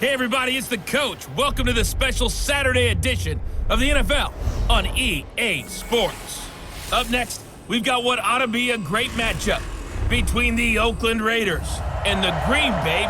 Hey everybody, it's the coach. Welcome to the special Saturday edition of the NFL on EA Sports. Up next, we've got what ought to be a great matchup between the Oakland Raiders and the Green Bay.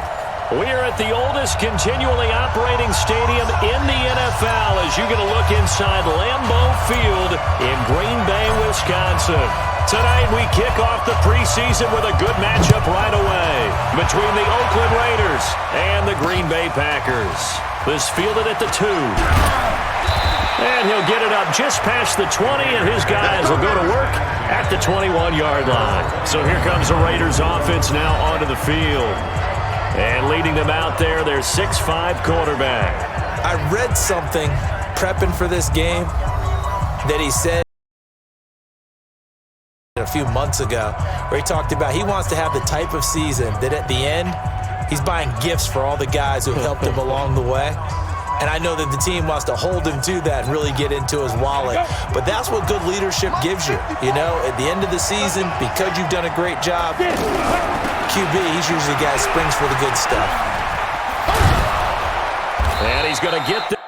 We're at the oldest continually operating stadium in the NFL as you get a look inside Lambeau Field in Green Bay, Wisconsin. Tonight we kick off the preseason with a good matchup right away between the Oakland Raiders and the Green Bay Packers. This fielded at the 2. And he'll get it up just past the 20, and his guys will go to work at the 21-yard line. So here comes the Raiders offense now onto the field. And leading them out there, their 6'5" quarterback. I read something prepping for this game that he said a few months ago where he talked about he wants to have the type of season that at the end, he's buying gifts for all the guys who helped him along the way. And I know that the team wants to hold him to that and really get into his wallet. But that's what good leadership gives you. You know, at the end of the season, because you've done a great job, QB, he's usually the guy who springs for the good stuff. And he's going to get the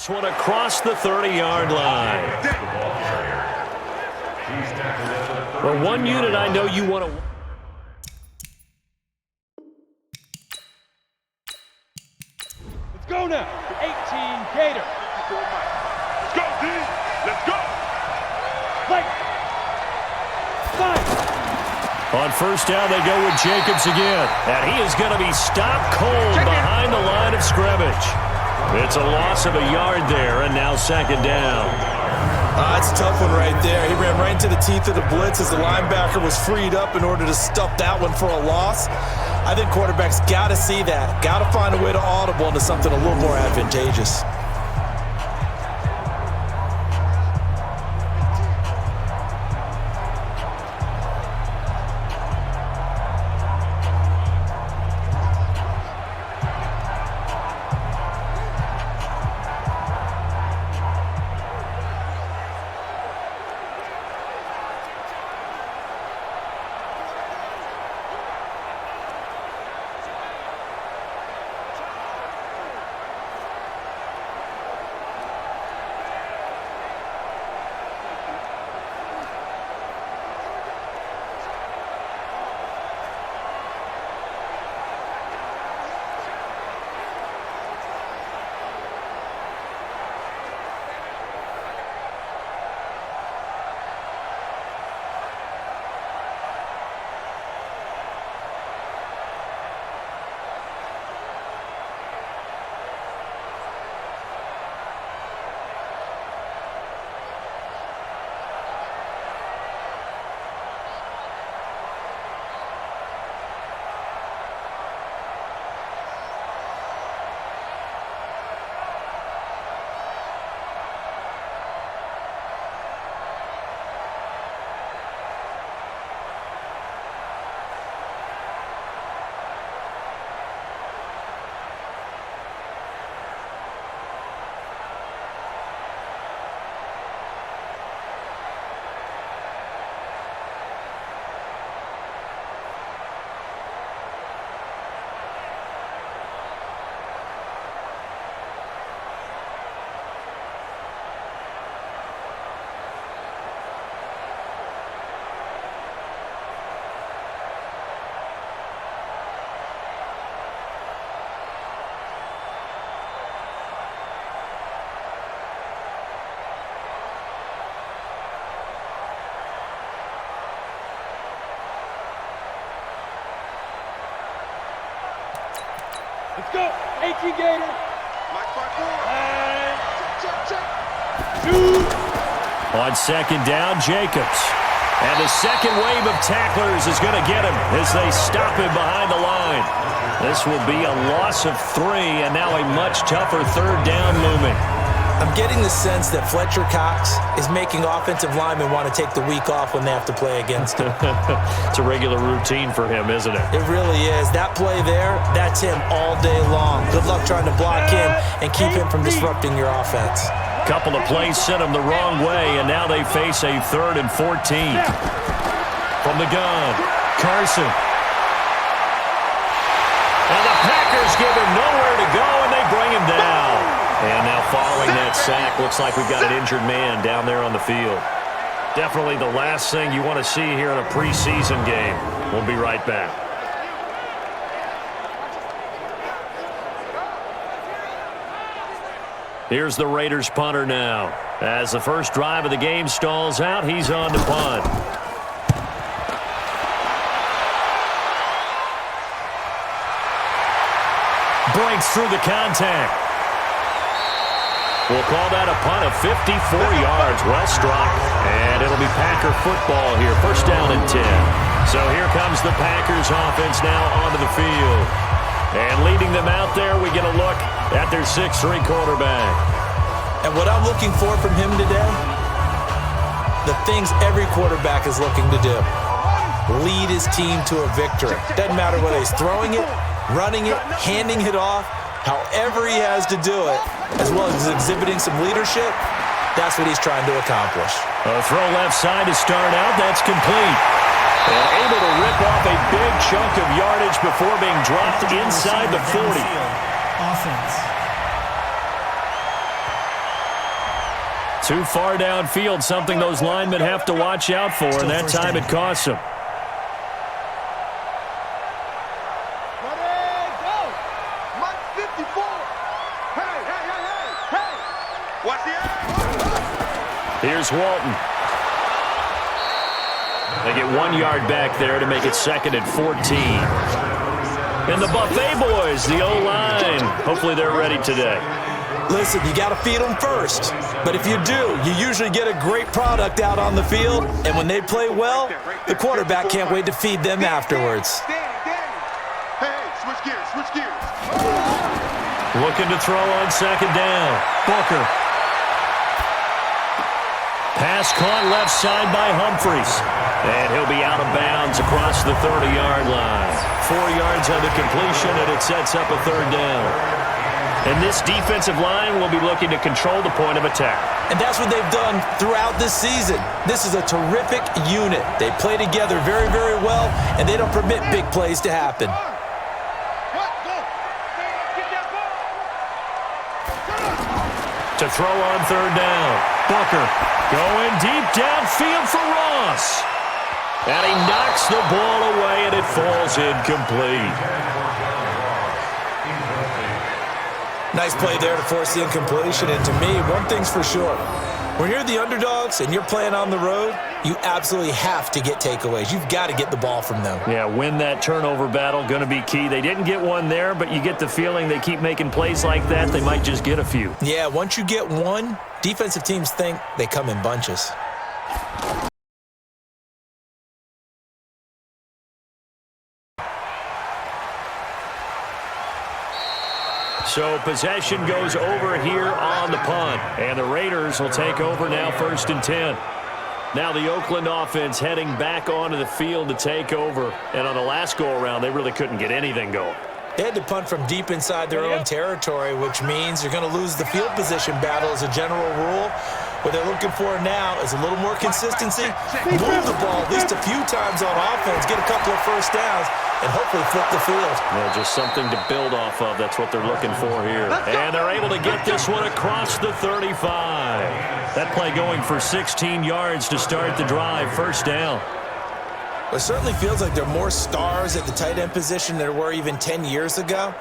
this one across the 30-yard line. Well, one unit I know you want to... Let's go now. 18 Gator. Let's go, D. Let's go. Play. Five. On first down, they go with Jacobs again. And he is going to be stopped cold behind the line of scrimmage. It's a loss of a yard there, and now second down. It's a tough one right there. He ran right into the teeth of the blitz as the linebacker was freed up in order to stuff that one for a loss. I think quarterbacks got to see that. Got to find a way to audible into something a little more advantageous. Let's go. 18 Gator. Check. Two. On second down, Jacobs. And the second wave of tacklers is going to get him as they stop him behind the line. This will be a loss of 3, and now a much tougher third down looming. I'm getting the sense that Fletcher Cox is making offensive linemen want to take the week off when they have to play against him. It's a regular routine for him, isn't it? It really is. That play there, that's him all day long. Good luck trying to block him and keep him from disrupting your offense. Couple of plays sent him the wrong way, and now they face a 3rd and 14. From the gun, Carson. And the Packers give him nowhere to go, and they bring him down. And now following that sack, looks like we've got an injured man down there on the field. Definitely the last thing you want to see here in a preseason game. We'll be right back. Here's the Raiders punter now. As the first drive of the game stalls out, he's on to punt. Breaks through the contact. We'll call that a punt of 54 yards. Well struck. And it'll be Packer football here. First down and 10. So here comes the Packers offense now onto the field. And leading them out there, we get a look at their 6'3" quarterback. And what I'm looking for from him today, the things every quarterback is looking to do. Lead his team to a victory. Doesn't matter whether he's throwing it, running it, handing it off, however he has to do it, as well as exhibiting some leadership, that's what he's trying to accomplish. A throw left side to start out. That's complete. And able to rip off a big chunk of yardage before being dropped inside the 40. Offense. Too far downfield, something those linemen have to watch out for, and that time it costs them. Here's Walton. They get 1 yard back there to make it 2nd and 14. And the Buffet boys, the O-line, hopefully they're ready today. Listen, you got to feed them first. But if you do, you usually get a great product out on the field. And when they play well, the quarterback can't wait to feed them afterwards. Hey, switch gears. Looking to throw on 2nd down. Booker. Pass caught left side by Humphries. And he'll be out of bounds across the 30-yard line. 4 yards on the completion, and it sets up a 3rd down. And this defensive line will be looking to control the point of attack. And that's what they've done throughout this season. This is a terrific unit. They play together very, very well, and they don't permit big plays to happen. To throw on 3rd down. Booker going deep downfield for Ross. And he knocks the ball away, and it falls incomplete. Nice play there to force the incompletion. And to me, one thing's for sure. When you're the underdogs and you're playing on the road, you absolutely have to get takeaways. You've got to get the ball from them. Yeah, win that turnover battle, going to be key. They didn't get one there, but you get the feeling they keep making plays like that, they might just get a few. Yeah, once you get one, defensive teams think they come in bunches. So possession goes over here on the punt. And the Raiders will take over now 1st and 10. Now the Oakland offense heading back onto the field to take over. And on the last go-around, they really couldn't get anything going. They had to punt from deep inside their own territory, which means you're going to lose the field position battle as a general rule. What they're looking for now is a little more consistency, move the ball at least a few times on offense, get a couple of first downs, and hopefully flip the field. Yeah, just something to build off of. That's what they're looking for here. And they're able to get this one across the 35. That play going for 16 yards to start the drive. 1st down. It certainly feels like there are more stars at the tight end position than there were even 10 years ago.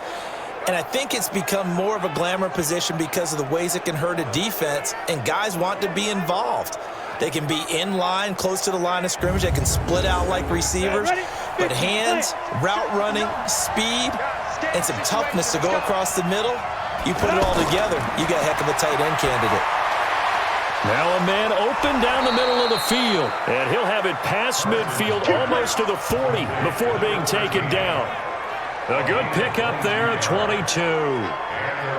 And I think it's become more of a glamour position because of the ways it can hurt a defense, and guys want to be involved. They can be in line, close to the line of scrimmage. They can split out like receivers. But hands, route running, speed, and some toughness to go across the middle, you put it all together, you got a heck of a tight end candidate. Now a man open down the middle of the field. And he'll have it past midfield almost to the 40 before being taken down. A good pickup there at 22.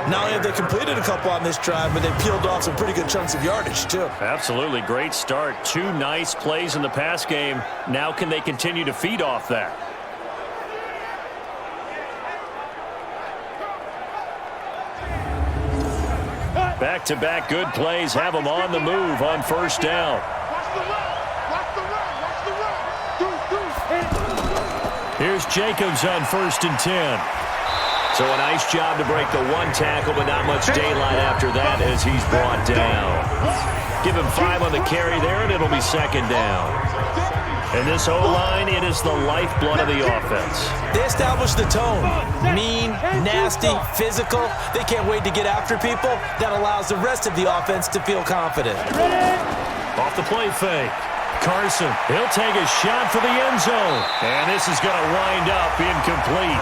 Not only have they completed a couple on this drive, but they peeled off some pretty good chunks of yardage, too. Absolutely. Great start. 2 nice plays in the pass game. Now can they continue to feed off that? Back-to-back good plays have them on the move on first down. Watch the run. Watch the run. Watch the run. Here's Jacobs on 1st and 10. So a nice job to break the 1 tackle, but not much daylight after that as he's brought down. Give him 5 on the carry there, and it'll be 2nd down. And this O-line, it is the lifeblood of the offense. They established the tone. Mean, nasty, physical. They can't wait to get after people. That allows the rest of the offense to feel confident. Off the play fake. Carson, he'll take a shot for the end zone. And this is going to wind up incomplete.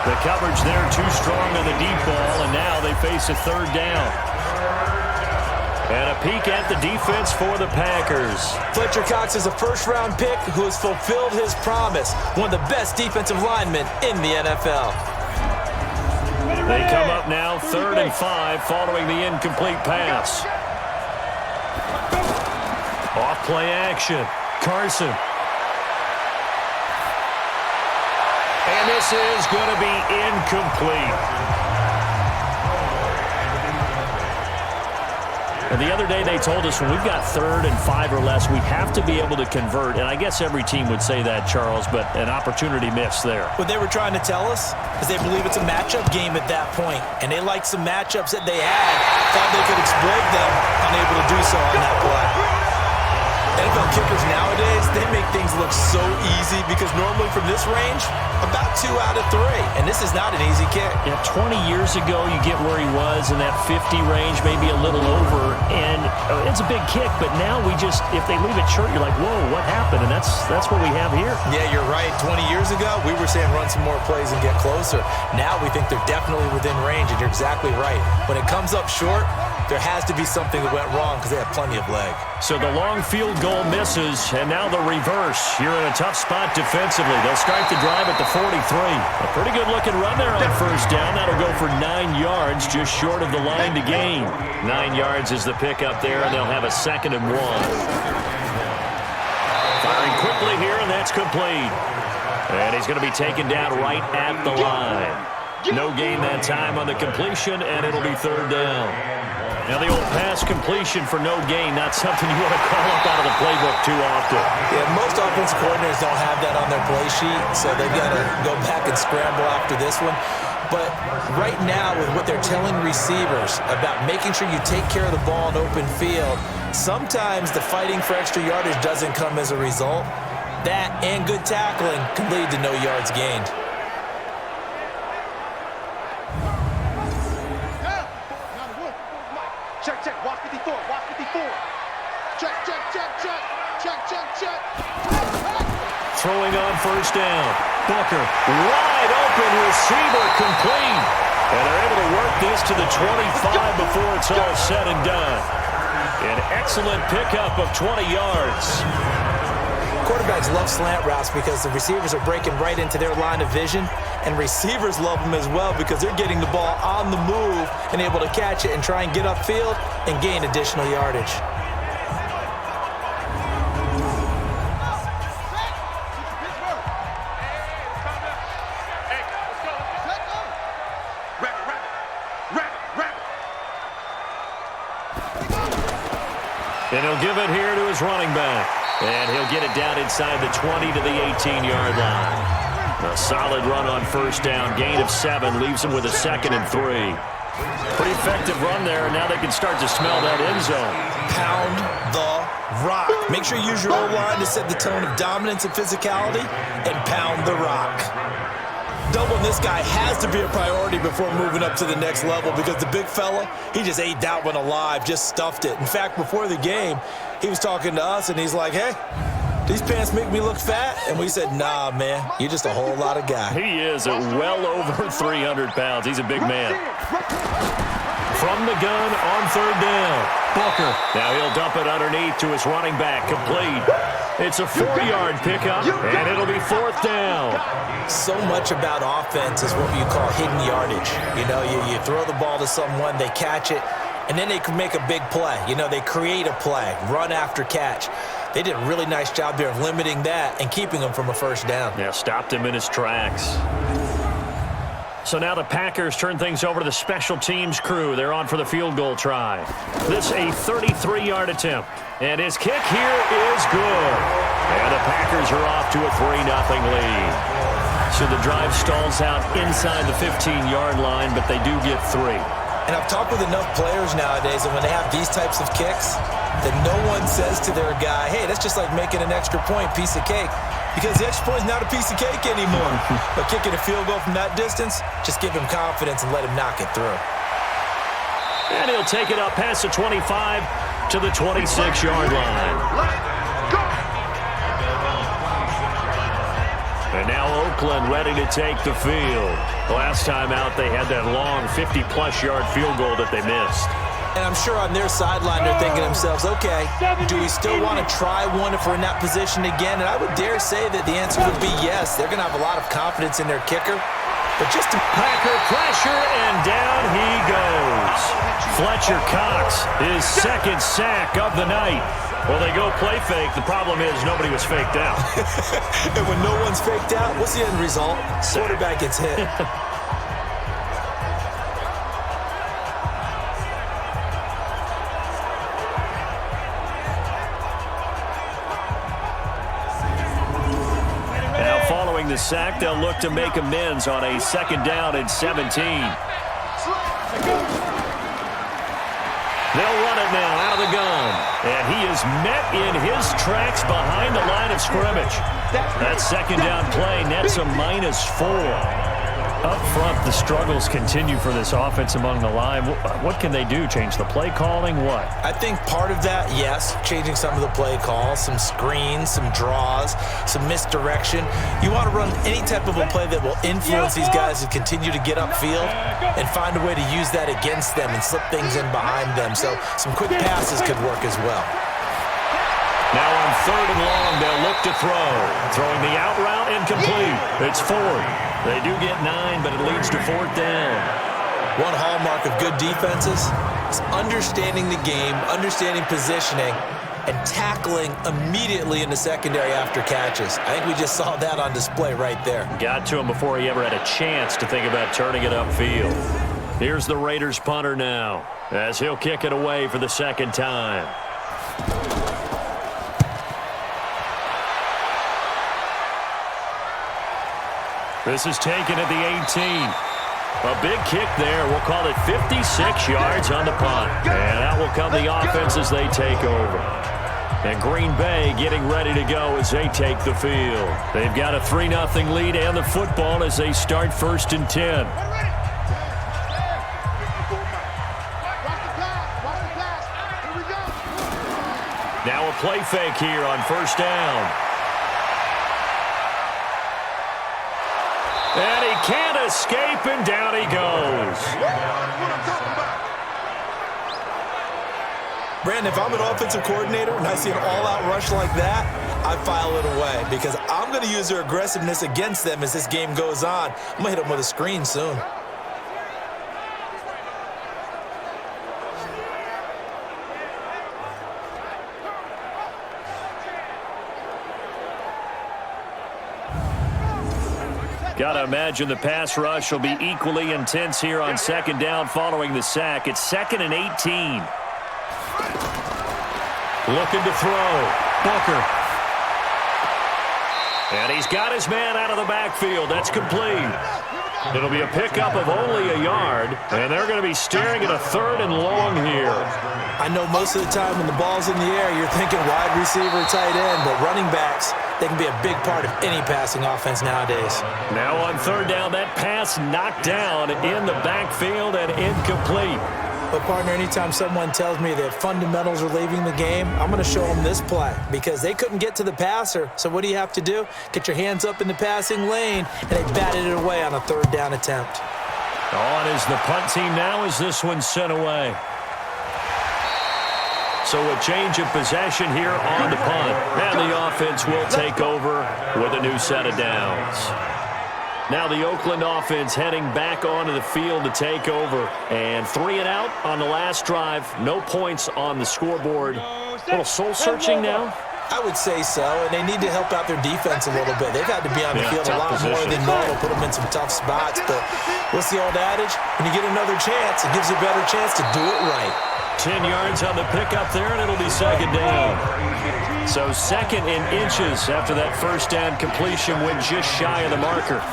The coverage there too strong on the deep ball, and now they face a 3rd down. And a peek at the defense for the Packers. Fletcher Cox is a first-round pick who has fulfilled his promise. One of the best defensive linemen in the NFL. They come up now 3rd and 5 following the incomplete pass. Off play action. Carson. And this is going to be incomplete. And the other day they told us when we've got 3rd and 5 or less, we have to be able to convert. And I guess every team would say that, Charles, but an opportunity missed there. What they were trying to tell us is they believe it's a matchup game at that point. And they liked some matchups that they had, thought they could exploit them, unable to do so on that play. NFL kickers nowadays, they make things look so easy because normally from this range, about 2 out of 3. And this is not an easy kick. Yeah, 20 years ago, you get where he was in that 50 range, maybe a little over. And it's a big kick, but now we just, if they leave it short, you're like, whoa, what happened? And that's what we have here. Yeah, you're right. 20 years ago, we were saying run some more plays and get closer. Now we think they're definitely within range, and you're exactly right. When it comes up short, there has to be something that went wrong because they have plenty of leg. So the long field goal misses, and now the reverse. You're in a tough spot defensively. They'll start the drive at the 43. A pretty good-looking run there on first down. That'll go for 9 yards, just short of the line to gain. 9 yards is the pickup there, and they'll have a 2nd and 1. Firing quickly here, and that's complete. And he's going to be taken down right at the line. No gain that time on the completion, and it'll be 3rd down. Now the old pass completion for no gain, not something you want to call up out of the playbook too often. Yeah, most offensive coordinators don't have that on their play sheet, so they've got to go back and scramble after this one. But right now, with what they're telling receivers about making sure you take care of the ball in open field, sometimes the fighting for extra yardage doesn't come as a result. That and good tackling can lead to no yards gained. Check, check. Watch 54. Watch 54. Check, check, check, check. Check, check, check. Throwing on first down. Booker, wide open receiver, complete. And they're able to work this to the 25 before it's all said and done. An excellent pickup of 20 yards. Quarterbacks love slant routes because the receivers are breaking right into their line of vision, and receivers love them as well because they're getting the ball on the move and able to catch it and try and get upfield and gain additional yardage. And he'll give it here to his running back. And he'll get it down inside the 20 to the 18-yard line. A solid run on first down. Gain of 7 leaves him with a 2nd and 3. Pretty effective run there, and now they can start to smell that end zone. Pound the rock. Make sure you use your O-line to set the tone of dominance and physicality, and pound the rock. Doubling this guy has to be a priority before moving up to the next level because the big fella, he just ate that one alive, just stuffed it. In fact, before the game, he was talking to us, and he's like, hey, these pants make me look fat? And we said, nah, man, you're just a whole lot of guy. He is at well over 300 pounds. He's a big man. from the gun on third down. Booker. Now he'll dump it underneath to his running back. Complete. It's a 4-yard pickup, and it'll be fourth down. So much about offense is what you call hidden yardage. You know, you throw the ball to someone, they catch it, and then they can make a big play. You know, they create a play, run after catch. They did a really nice job here of limiting that and keeping him from a first down. Yeah, stopped him in his tracks. So now the Packers turn things over to the special teams crew. They're on for the field goal try. This a 33-yard attempt. And his kick here is good. And the Packers are off to a 3-0 lead. So the drive stalls out inside the 15-yard line, but they do get 3. And I've talked with enough players nowadays that when they have these types of kicks, that no one says to their guy, hey, that's just like making an extra point, piece of cake. Because the extra point is not a piece of cake anymore. But kicking a field goal from that distance, just give him confidence and let him knock it through. And he'll take it up past the 25 to the 26-yard line. And now Oakland ready to take the field. Last time out, they had that long 50-plus yard field goal that they missed. And I'm sure on their sideline they're thinking to themselves, okay, do we still want to try one if we're in that position again? And I would dare say that the answer would be yes. They're going to have a lot of confidence in their kicker. But just to Packer pressure, and down he goes. Fletcher Cox, his second sack of the night. Well, they go play fake. The problem is nobody was faked out. And when no one's faked out, what's the end result? Quarterback gets hit. The sack, they'll look to make amends on a second down and 17. They'll run it now out of the gun. And he is met in his tracks behind the line of scrimmage. That second down play nets a -4. Up front, the struggles continue for this offense among the line. What can they do? Change the play calling? What? I think part of that, yes, changing some of the play calls, some screens, some draws, some misdirection. You want to run any type of a play that will influence these guys to continue to get upfield and find a way to use that against them and slip things in behind them. So some quick passes could work as well. Now on third and long, they'll look to throw. Throwing the out route incomplete. It's Ford. They do get 9, but it leads to fourth down. One hallmark of good defenses is understanding the game, understanding positioning, and tackling immediately in the secondary after catches. I think we just saw that on display right there. Got to him before he ever had a chance to think about turning it upfield. Here's the Raiders punter now, as he'll kick it away for the second time. This is taken at the 18. A big kick there. We'll call it 56 yards on the punt. And out will come the offense as they take over. And Green Bay getting ready to go as they take the field. They've got a 3-0 lead and the football as they start 1st and 10. Now a play fake here on 1st down. And he can't escape, and down he goes. Brandon, if I'm an offensive coordinator and I see an all-out rush like that, I file it away because I'm going to use their aggressiveness against them as this game goes on. I'm going to hit them with a screen soon. Got to imagine the pass rush will be equally intense here on 2nd down following the sack. It's 2nd and 18. Looking to throw. Booker. And he's got his man out of the backfield. That's complete. It'll be a pickup of only a yard, and they're going to be staring at a 3rd and long here. I know most of the time when the ball's in the air, you're thinking wide receiver, tight end, but running backs, they can be a big part of any passing offense nowadays. Now on 3rd down, that pass knocked down in the backfield and incomplete. But, partner, anytime someone tells me that fundamentals are leaving the game, I'm going to show them this play because they couldn't get to the passer. So what do you have to do? Get your hands up in the passing lane, and they batted it away on a 3rd down attempt. On is the punt team now as this one's sent away. So a change of possession here on the punt. And the offense will take over with a new set of downs. Now the Oakland offense heading back onto the field to take over. And 3 and out on the last drive. No points on the scoreboard. A little soul-searching now. I would say so, and they need to help out their defense a little bit. They've had to be on the field a lot more than normal, put them in some tough spots. But what's the old adage? When you get another chance, it gives you a better chance to do it right. 10 yards on the pickup there, and it'll be second down. So second in inches after that first down completion went just shy of the marker.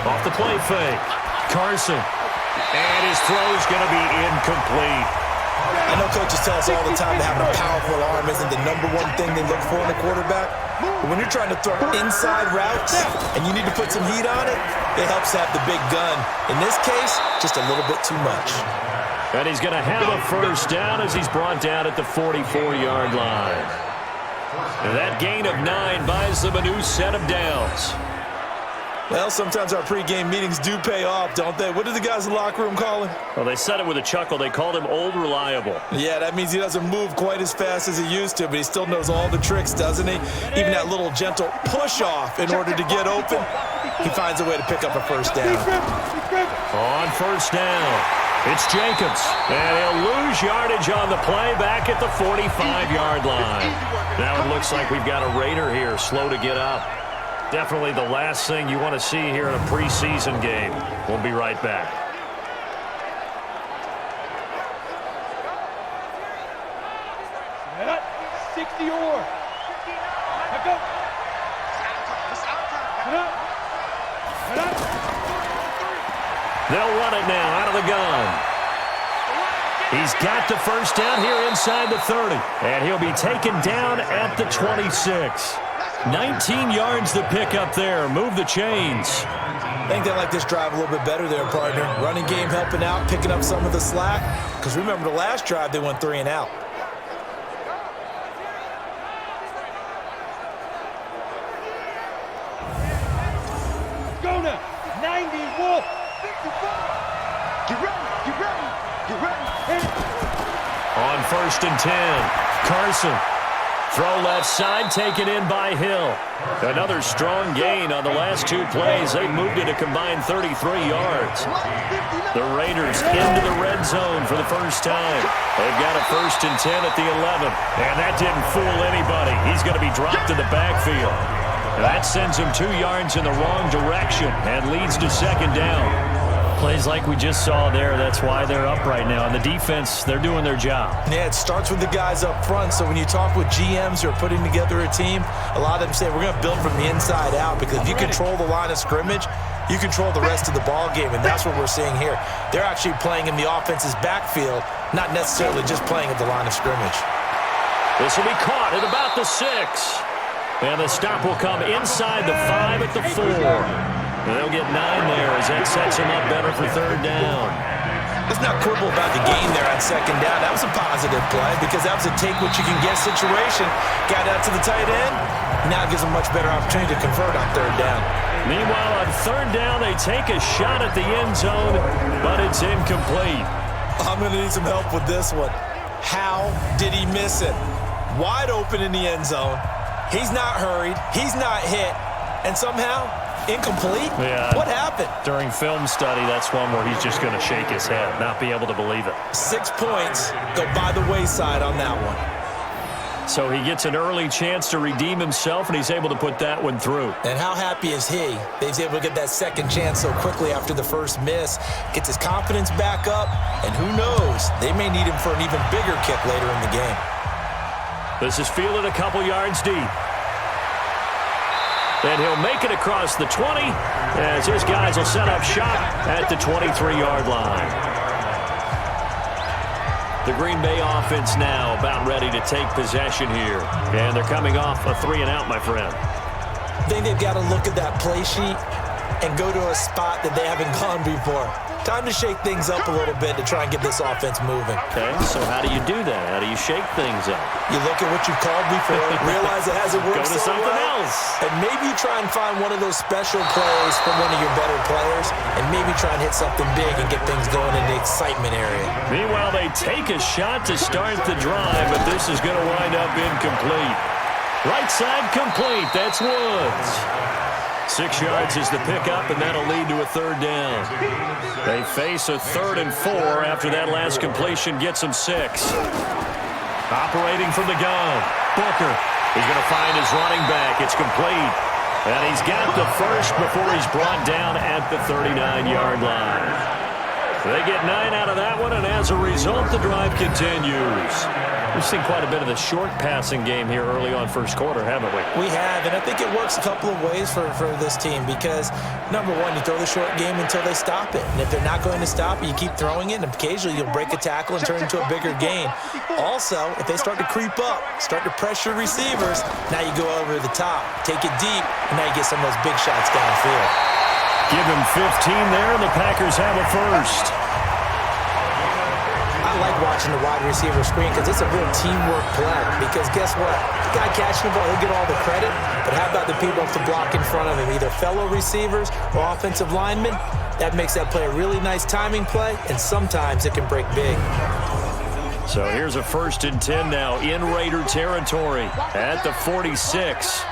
Off the play fake. Carson. And his throw's going to be incomplete. I know coaches tell us all the time that having a powerful arm isn't the number one thing they look for in a quarterback. But when you're trying to throw inside routes and you need to put some heat on it, it helps to have the big gun. In this case, just a little bit too much. And he's going to have a first down as he's brought down at the 44-yard line. And that gain of 9 buys them a new set of downs. Well, sometimes our pregame meetings do pay off, don't they? What did the guys in the locker room call him? Well, they said it with a chuckle. They called him Old Reliable. Yeah, that means he doesn't move quite as fast as he used to, but he still knows all the tricks, doesn't he? Even that little gentle push-off in order to get open, he finds a way to pick up a first down. On first down, it's Jacobs. And he'll lose yardage on the play back at the 45-yard line. Now it looks like we've got a Raider here, slow to get up. Definitely the last thing you want to see here in a preseason game. We'll be right back. Head up, 60 or. Back up. Head up. Head up. They'll run it now out of the gun. He's got the first down here inside the 30. And he'll be taken down at the 26. 19 yards to pick up there. Move the chains. I think they like this drive a little bit better there, partner. Running game helping out, picking up some of the slack. Because remember, the last drive, they went 3 and out. Go now. 90 Wolf. Get ready. Get ready. Get ready. On first and 10, Carson. Throw left side, taken in by Hill. Another strong gain on the last 2 plays. They've moved it a combined 33 yards. The Raiders into the red zone for the first time. They've got a first and 10 at the 11. And that didn't fool anybody. He's going to be dropped in the backfield. That sends him 2 yards in the wrong direction and leads to second down. Plays like we just saw there. That's why they're up right now. And the defense, they're doing their job. Yeah, it starts with the guys up front. So when you talk with GMs who are putting together a team, a lot of them say we're going to build from the inside out, because if you control the line of scrimmage, you control the rest of the ball game, and that's what we're seeing here. They're actually playing in the offense's backfield, not necessarily just playing at the line of scrimmage. This will be caught at about the 6. And the stop will come inside the 5 at the 4. And they'll get 9 there as that sets him up better for third down. Let's not quibble about the gain there on second down. That was a positive play, because that was a take-what-you-can-get situation. Got out to the tight end. Now it gives them much better opportunity to convert on third down. Meanwhile, on third down, they take a shot at the end zone, but it's incomplete. I'm going to need some help with this one. How did he miss it? Wide open in the end zone. He's not hurried. He's not hit. And somehow, incomplete? Yeah. What happened? During film study, that's one where he's just going to shake his head, not be able to believe it. 6 points go by the wayside on that one. So he gets an early chance to redeem himself, and he's able to put that one through. And how happy is he that he's able to get that second chance so quickly after the first miss? Gets his confidence back up, and who knows, they may need him for an even bigger kick later in the game. This is fielded a couple yards deep. And he'll make it across the 20 as his guys will set up shop at the 23-yard line. The Green Bay offense now about ready to take possession here. And they're coming off a 3 and out, my friend. I think they've got to look at that play sheet and go to a spot that they haven't gone before. Time to shake things up a little bit to try and get this offense moving. Okay, so how do you do that? How do you shake things up? You look at what you called before, realize it hasn't worked Go to so something well, else. and maybe try and find one of those special plays from one of your better players, and maybe try and hit something big and get things going in the excitement area. Meanwhile, they take a shot to start the drive, but this is going to wind up incomplete. Right side complete. That's Woods. 6 yards is the pickup, and that'll lead to a third down. They face a 3rd and 4 after that last completion gets them 6. Operating from the gun, Booker. He's going to find his running back. It's complete. And he's got the first before he's brought down at the 39-yard line. They get 9 out of that one, and as a result, the drive continues. We've seen quite a bit of the short passing game here early on first quarter, haven't we? We have, and I think it works a couple of ways for this team because, number one, you throw the short game until they stop it. And if they're not going to stop it, you keep throwing it, and occasionally you'll break a tackle and turn it into a bigger gain. Also, if they start to creep up, start to pressure receivers, now you go over the top, take it deep, and now you get some of those big shots downfield. Give him 15 there, and the Packers have a first. I like watching the wide receiver screen because it's a real teamwork play. Because guess what? The guy catching the ball, he'll get all the credit. But how about the people off the block in front of him, either fellow receivers or offensive linemen? That makes that play a really nice timing play, and sometimes it can break big. So here's a 1st and 10 now in Raider territory at the 46.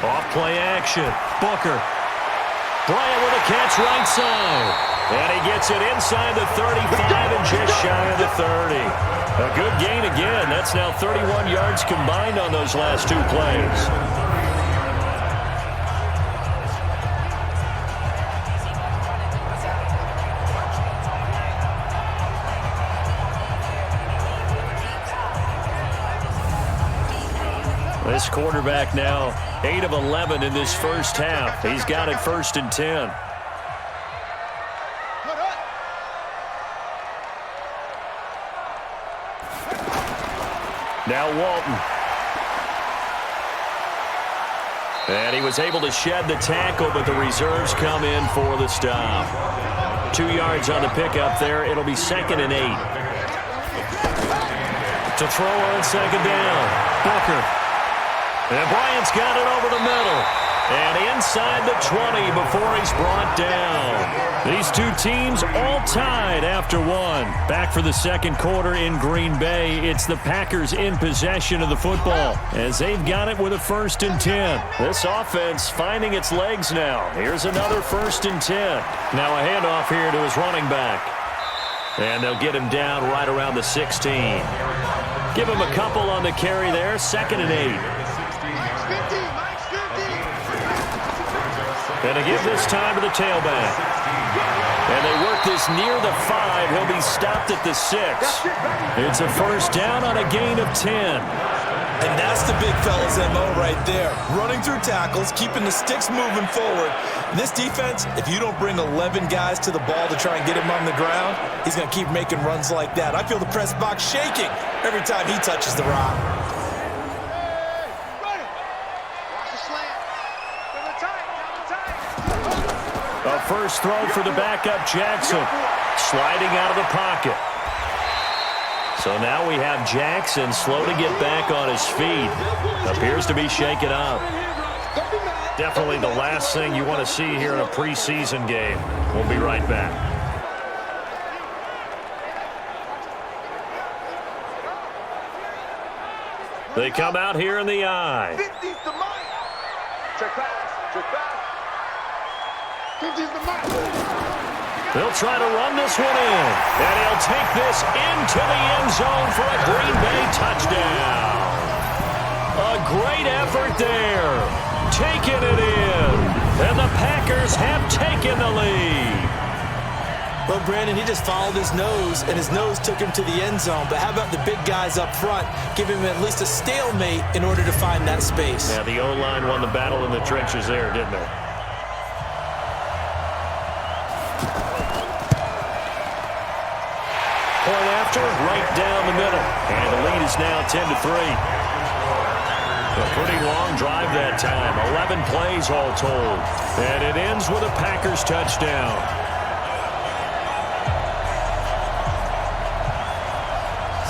Off play action. Booker. Bryant with a catch right side. And he gets it inside the 35 and just shy of the 30. A good gain again. That's now 31 yards combined on those last 2 plays. This quarterback now 8 of 11 in this first half. He's got it 1st and 10. Now Walton. And he was able to shed the tackle, but the reserves come in for the stop. 2 yards on the pickup there. It'll be 2nd and 8. To throw on 2nd down. Booker. And Bryant's got it over the middle. And inside the 20 before he's brought down. These two teams all tied after one. Back for the second quarter in Green Bay. It's the Packers in possession of the football as they've got it with a 1st and 10. This offense finding its legs now. Here's another 1st and 10. Now a handoff here to his running back. And they'll get him down right around the 16. Give him a couple on the carry there. 2nd and 8. And to give this time to the tailback. And they work this near the 5. He'll be stopped at the 6. It's a 1st down on a gain of 10. And that's the big fella's MO right there. Running through tackles, keeping the sticks moving forward. This defense, if you don't bring 11 guys to the ball to try and get him on the ground, he's going to keep making runs like that. I feel the press box shaking every time he touches the rock. A first throw for the backup Jackson. Sliding out of the pocket. So now we have Jackson slow to get back on his feet. Appears to be shaken up. Definitely the last thing you want to see here in a preseason game. We'll be right back. They come out here in the eye. They'll try to run this one in. And he'll take this into the end zone for a Green Bay touchdown. A great effort there. Taking it in. And the Packers have taken the lead. Well, Brandon, he just followed his nose, and his nose took him to the end zone. But how about the big guys up front? Give him at least a stalemate in order to find that space. Yeah, the O-line won the battle in the trenches there, didn't they? Point after, right down the middle. And the lead is now 10-3. A pretty long drive that time. 11 plays all told. And it ends with a Packers touchdown.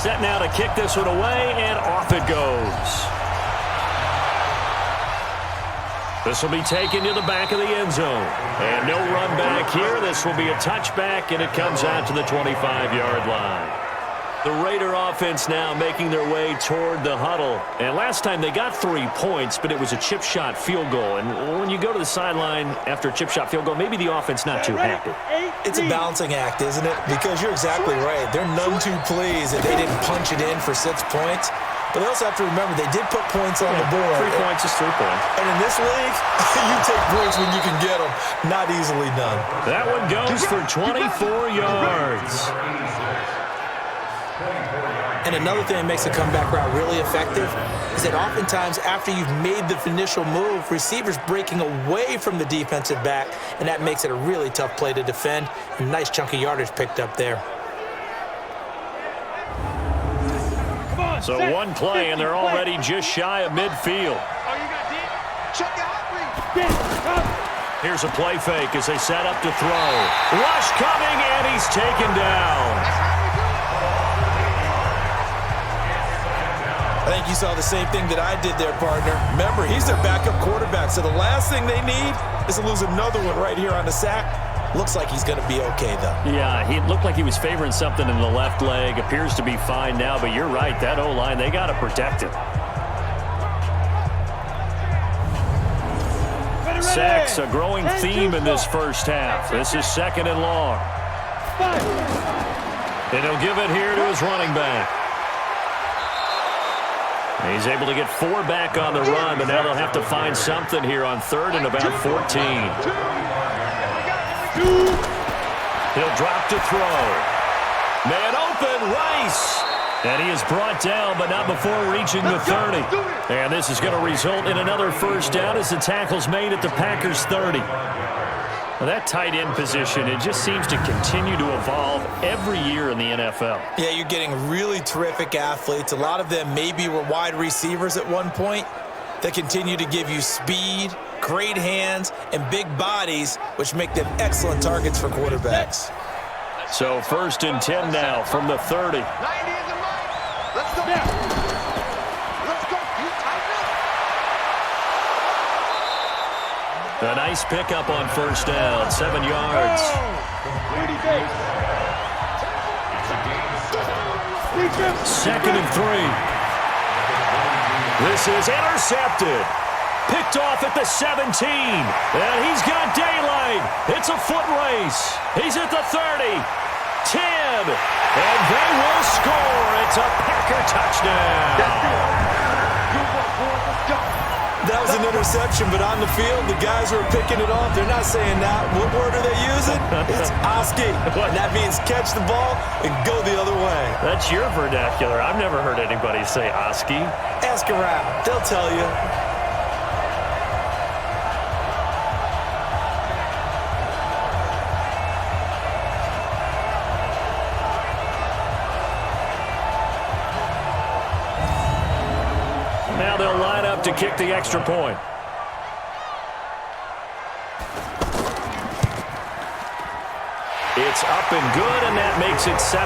Set now to kick this one away, and off it goes. This will be taken to the back of the end zone. And no run back here. This will be a touchback, and it comes out to the 25-yard line. The Raider offense now making their way toward the huddle. And last time they got 3 points, but it was a chip shot field goal. And when you go to the sideline after a chip shot field goal, maybe the offense not too happy. It's a balancing act, isn't it? Because you're exactly right. They're none too pleased that they didn't punch it in for 6 points. But they also have to remember they did put points on the board. 3 points is 3 points. And in this league, you take points when you can get them. Not easily done. That one goes for 24 yards. And another thing that makes a comeback route really effective is that oftentimes after you've made the initial move, receivers breaking away from the defensive back, and that makes it a really tough play to defend. A nice chunk of yardage picked up there. So one play, and they're already just shy of midfield. Here's a play fake as they set up to throw. Rush coming, and he's taken down. I think you saw the same thing that I did there, partner. Remember, he's their backup quarterback, so the last thing they need is to lose another one right here on the sack. Looks like he's going to be okay, though. Yeah, he looked like he was favoring something in the left leg. Appears to be fine now, but you're right. That O-line, they got to protect him. Sacks, a growing theme in this first half. This is 2nd and long. And he'll give it here to his running back. He's able to get 4 back on the run, but now they'll have to find something here on 3rd and about 14. He'll drop to throw. Man open, Rice. And he is brought down, but not before reaching the 30. And this is going to result in another first down as the tackle's made at the Packers' 30. Well, that tight end position, it just seems to continue to evolve every year in the NFL. Yeah, you're getting really terrific athletes. A lot of them maybe were wide receivers at one point. They continue to give you speed, great hands, and big bodies, which make them excellent targets for quarterbacks. So 1st and 10 now from the 30. Let's go. Let's go. A nice pickup on 1st down, 7 yards. 2nd and 3. This is intercepted. Picked off at the 17. And he's got daylight. It's a foot race. He's at the 30. 10. And they will score. It's a Packer touchdown. That was an interception, but on the field, the guys who are picking it off, they're not saying that. What word are they using? It's Oski. And that means catch the ball and go the other way. That's your vernacular. I've never heard anybody say Oski. Ask around. They'll tell you. Now they'll line up to kick the extra point. It's up and good, and that makes it 17-3.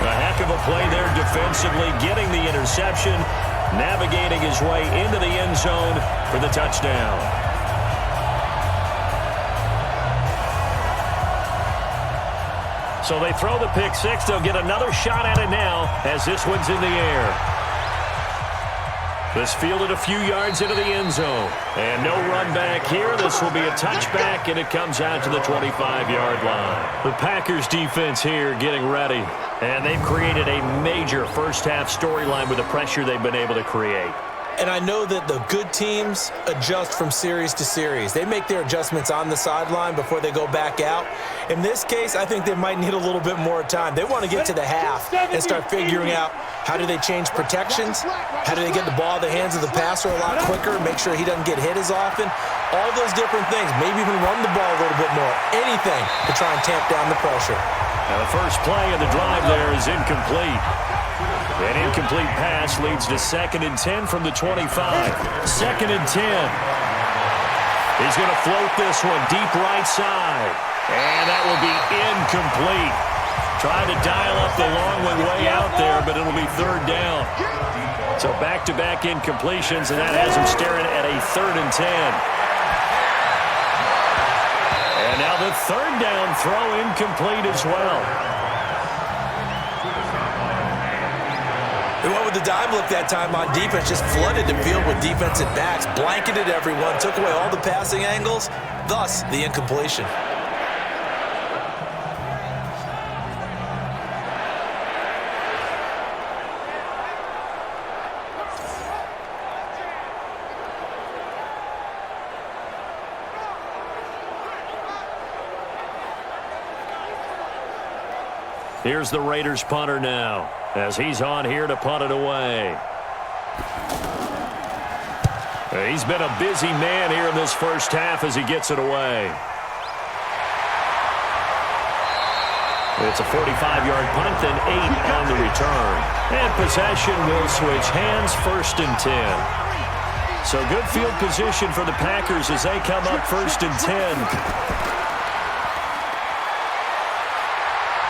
A heck of a play there defensively, getting the interception, navigating his way into the end zone for the touchdown. So they throw the pick six. They'll get another shot at it now as this one's in the air. This fielded a few yards into the end zone. And no run back here. This will be a touchback, and it comes out to the 25-yard line. The Packers defense here getting ready. And they've created a major first-half storyline with the pressure they've been able to create. And I know that the good teams adjust from series to series. They make their adjustments on the sideline before they go back out. In this case, I think they might need a little bit more time. They want to get to the half and start figuring out how do they change protections, how do they get the ball in the hands of the passer a lot quicker, make sure he doesn't get hit as often, all those different things. Maybe even run the ball a little bit more. Anything to try and tamp down the pressure. Now the first play of the drive there is incomplete. An incomplete pass leads to 2nd and 10 from the 25. 2nd and 10. He's going to float this one deep right side. And that will be incomplete. Tried to dial up the long one way out there, but it'll be 3rd down. So back-to-back incompletions, and that has him staring at a 3rd and 10. And now the 3rd down throw incomplete as well. They went with the dime look that time on defense, just flooded the field with defensive backs, blanketed everyone, took away all the passing angles, thus the incompletion. Here's the Raiders punter now, as he's on here to punt it away. He's been a busy man here in this first half as he gets it away. It's a 45-yard punt, then 8 on the return. And possession will switch hands, 1st and 10. So good field position for the Packers as they come up 1st and 10.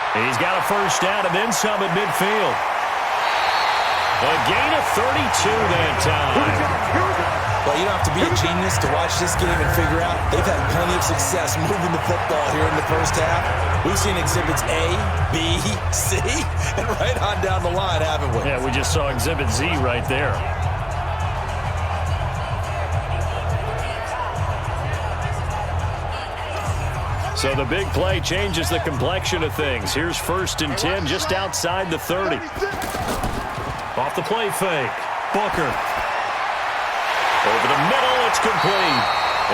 He's got a first down and then some at midfield. A gain of 32 that time. Well, you don't have to be a genius to watch this game and figure out they've had plenty of success moving the football here in the first half. We've seen exhibits A, B, C, and right on down the line, haven't we? Yeah, we just saw exhibit Z right there. So the big play changes the complexion of things. Here's 1st and 10 just outside the 30. Off the play fake. Booker. Over the middle, it's complete.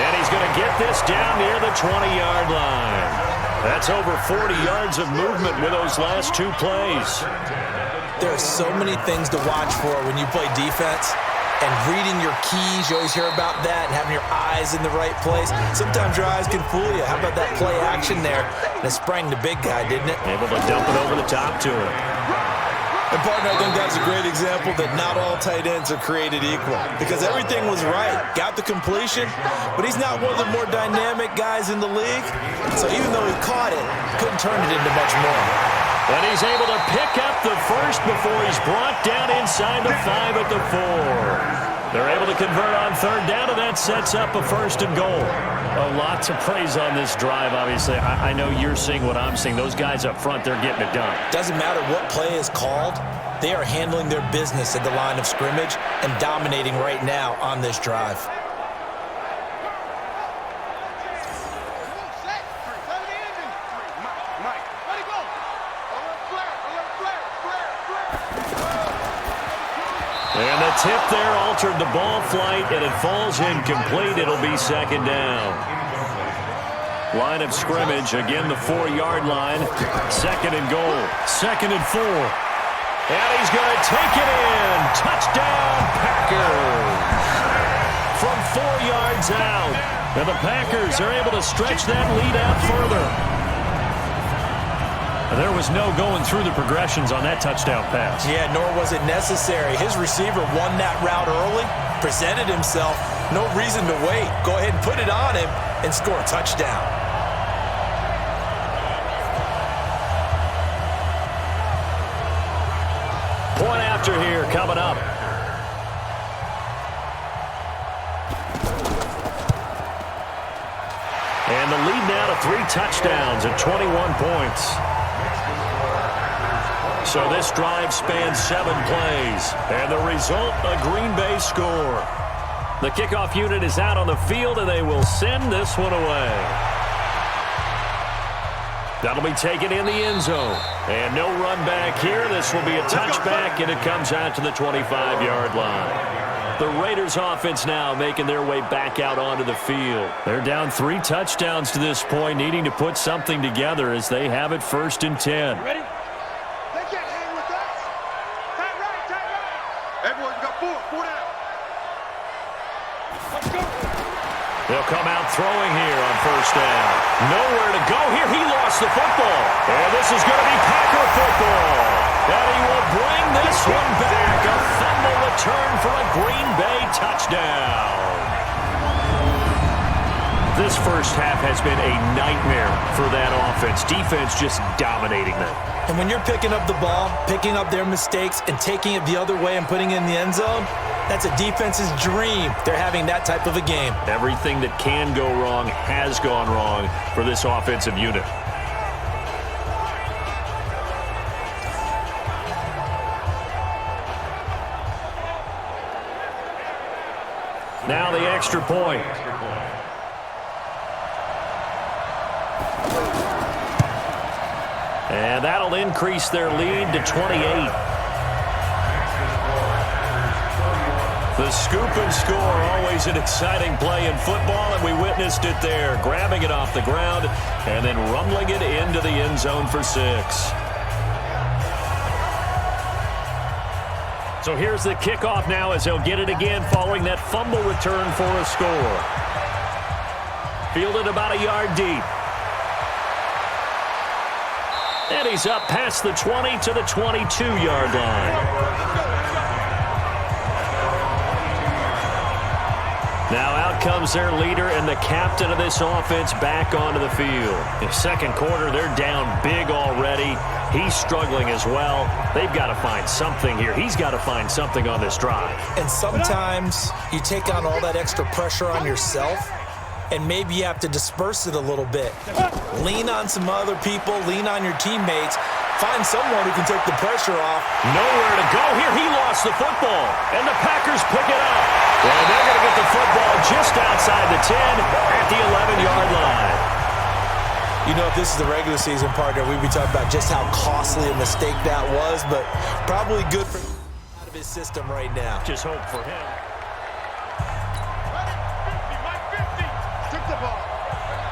And he's going to get this down near the 20-yard line. That's over 40 yards of movement with those last 2 plays. There are so many things to watch for when you play defense. And reading your keys, you always hear about that, and having your eyes in the right place. Sometimes your eyes can fool you. How about that play action there? And it sprang the big guy, didn't it? Able to dump it over the top to him. And, partner, I think that's a great example that not all tight ends are created equal. Because everything was right. Got the completion, but he's not one of the more dynamic guys in the league. So even though he caught it, couldn't turn it into much more. And he's able to pick up the first before he's brought down inside the 5 at the 4. They're able to convert on 3rd down, and that sets up a 1st and goal. A lot to praise on this drive, obviously. I know you're seeing what I'm seeing. Those guys up front, they're getting it done. Doesn't matter what play is called. They are handling their business at the line of scrimmage and dominating right now on this drive. And the tip there altered the ball flight, and it falls incomplete. It'll be 2nd down. Line of scrimmage, again the 4-yard line. 2nd and goal. 2nd and 4. And he's going to take it in. Touchdown, Packers. From 4 yards out. And the Packers are able to stretch that lead out further. There was no going through the progressions on that touchdown pass. Yeah, nor was it necessary. His receiver won that route early, presented himself. No reason to wait. Go ahead and put it on him and score a touchdown. Point after here coming up. And the lead now to 3 touchdowns at 21 points. So this drive spans 7 plays. And the result, a Green Bay score. The kickoff unit is out on the field, and they will send this one away. That'll be taken in the end zone. And no run back here. This will be a touchback, and it comes out to the 25-yard line. The Raiders offense now making their way back out onto the field. They're down 3 touchdowns to this point, needing to put something together as they have it 1st and 10. Ready? They'll come out throwing here on 1st down. Nowhere to go here. He lost the football. And this is going to be Packer football. And he will bring this first half has been a nightmare for that offense. Defense just dominating them. And when you're picking up the ball, picking up their mistakes, and taking it the other way and putting it in the end zone, that's a defense's dream. They're having that type of a game. Everything that can go wrong has gone wrong for this offensive unit. Now the extra point. And that'll increase their lead to 28. The scoop and score, always an exciting play in football, and we witnessed it there, grabbing it off the ground and then rumbling it into the end zone for 6. So here's the kickoff now as they'll get it again following that fumble return for a score. Fielded about a yard deep. And he's up past the 20 to the 22-yard line. Now out comes their leader and the captain of this offense back onto the field. In second quarter, they're down big already. He's struggling as well. They've got to find something here. He's got to find something on this drive. And sometimes you take on all that extra pressure on yourself, and maybe you have to disperse it a little bit. Lean on some other people. Lean on your teammates. Find someone who can take the pressure off. Nowhere to go here. He lost the football, and the Packers pick it up. Well, they're going to get the football just outside the 10 at the 11-yard line. You know, if this is the regular season, partner, we'd be talking about just how costly a mistake that was, but probably good for him out of his system right now. Just hope for him. Strip the ball.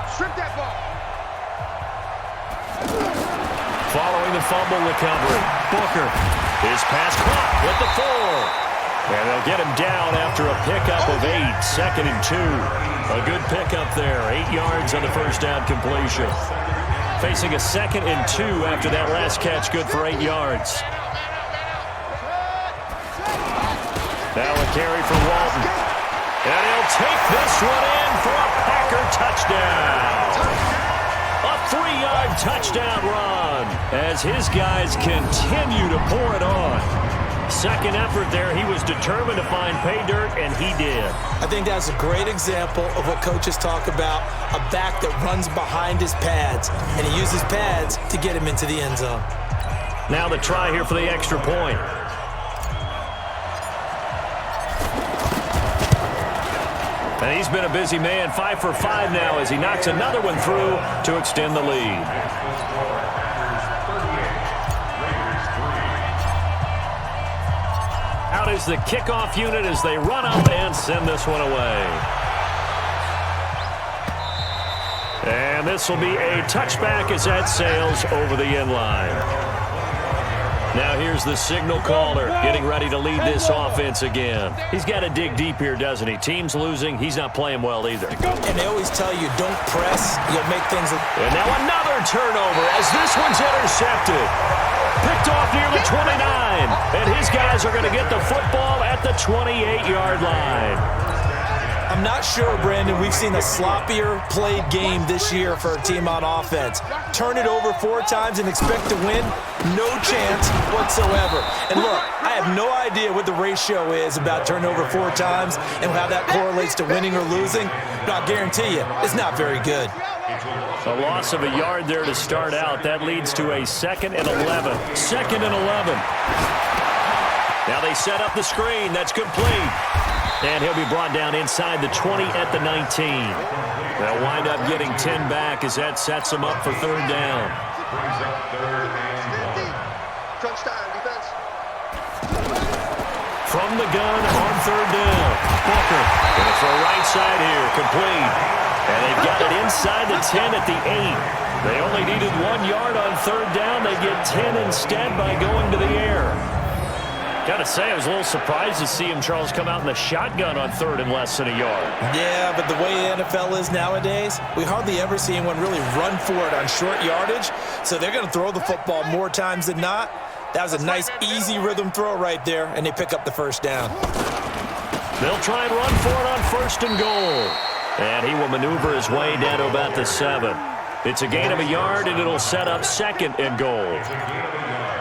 Strip that ball. Following the fumble recovery, Booker. His pass caught with the 4. And they'll get him down after a pickup of 8. 2nd and 2. A good pickup there. 8 yards on the first down completion. Facing a 2nd and 2 after that last catch, good for 8 yards. Now a carry for Walton. And he'll take this one in for a Packer touchdown. A 3-yard touchdown run as his guys continue to pour it on. Second effort there, he was determined to find pay dirt, and he did. I think that's a great example of what coaches talk about, a back that runs behind his pads, and he uses pads to get him into the end zone. Now the try here for the extra point. And he's been a busy man, 5 for 5 now as he knocks another one through to extend the lead. Out is the kickoff unit as they run up and send this one away. And this will be a touchback as that sails over the end line. Now here's the signal caller getting ready to lead this offense again. He's got to dig deep here, doesn't he? Team's losing. He's not playing well either. And they always tell you, don't press. You'll make things... And now another turnover as this one's intercepted. Picked off near the 29. And his guys are going to get the football at the 28-yard line. I'm not sure, Brandon, we've seen a sloppier played game this year for a team on offense. Turn it over 4 times and expect to win? No chance whatsoever. And look, I have no idea what the ratio is about turnover 4 times and how that correlates to winning or losing, but I'll guarantee you, it's not very good. A loss of a yard there to start out. That leads to a 2nd and 11. 2nd and 11. Now they set up the screen. That's complete. And he'll be brought down inside the 20 at the 19. They'll wind up getting 10 back as that sets them up for 3rd down. From the gun on 3rd down. Booker going for a right side here. Complete. And they've got it inside the 10 at the 8. They only needed 1 yard on 3rd down. They get 10 instead by going to the air. Got to say, I was a little surprised to see him, Charles, come out in the shotgun on 3rd and less than a yard. Yeah, but the way the NFL is nowadays, we hardly ever see anyone really run for it on short yardage, so they're going to throw the football more times than not. That was a nice, easy rhythm throw right there, and they pick up the 1st down. They'll try and run for it on 1st and goal. And he will maneuver his way down to about the 7. It's a gain of a yard, and it'll set up 2nd and goal.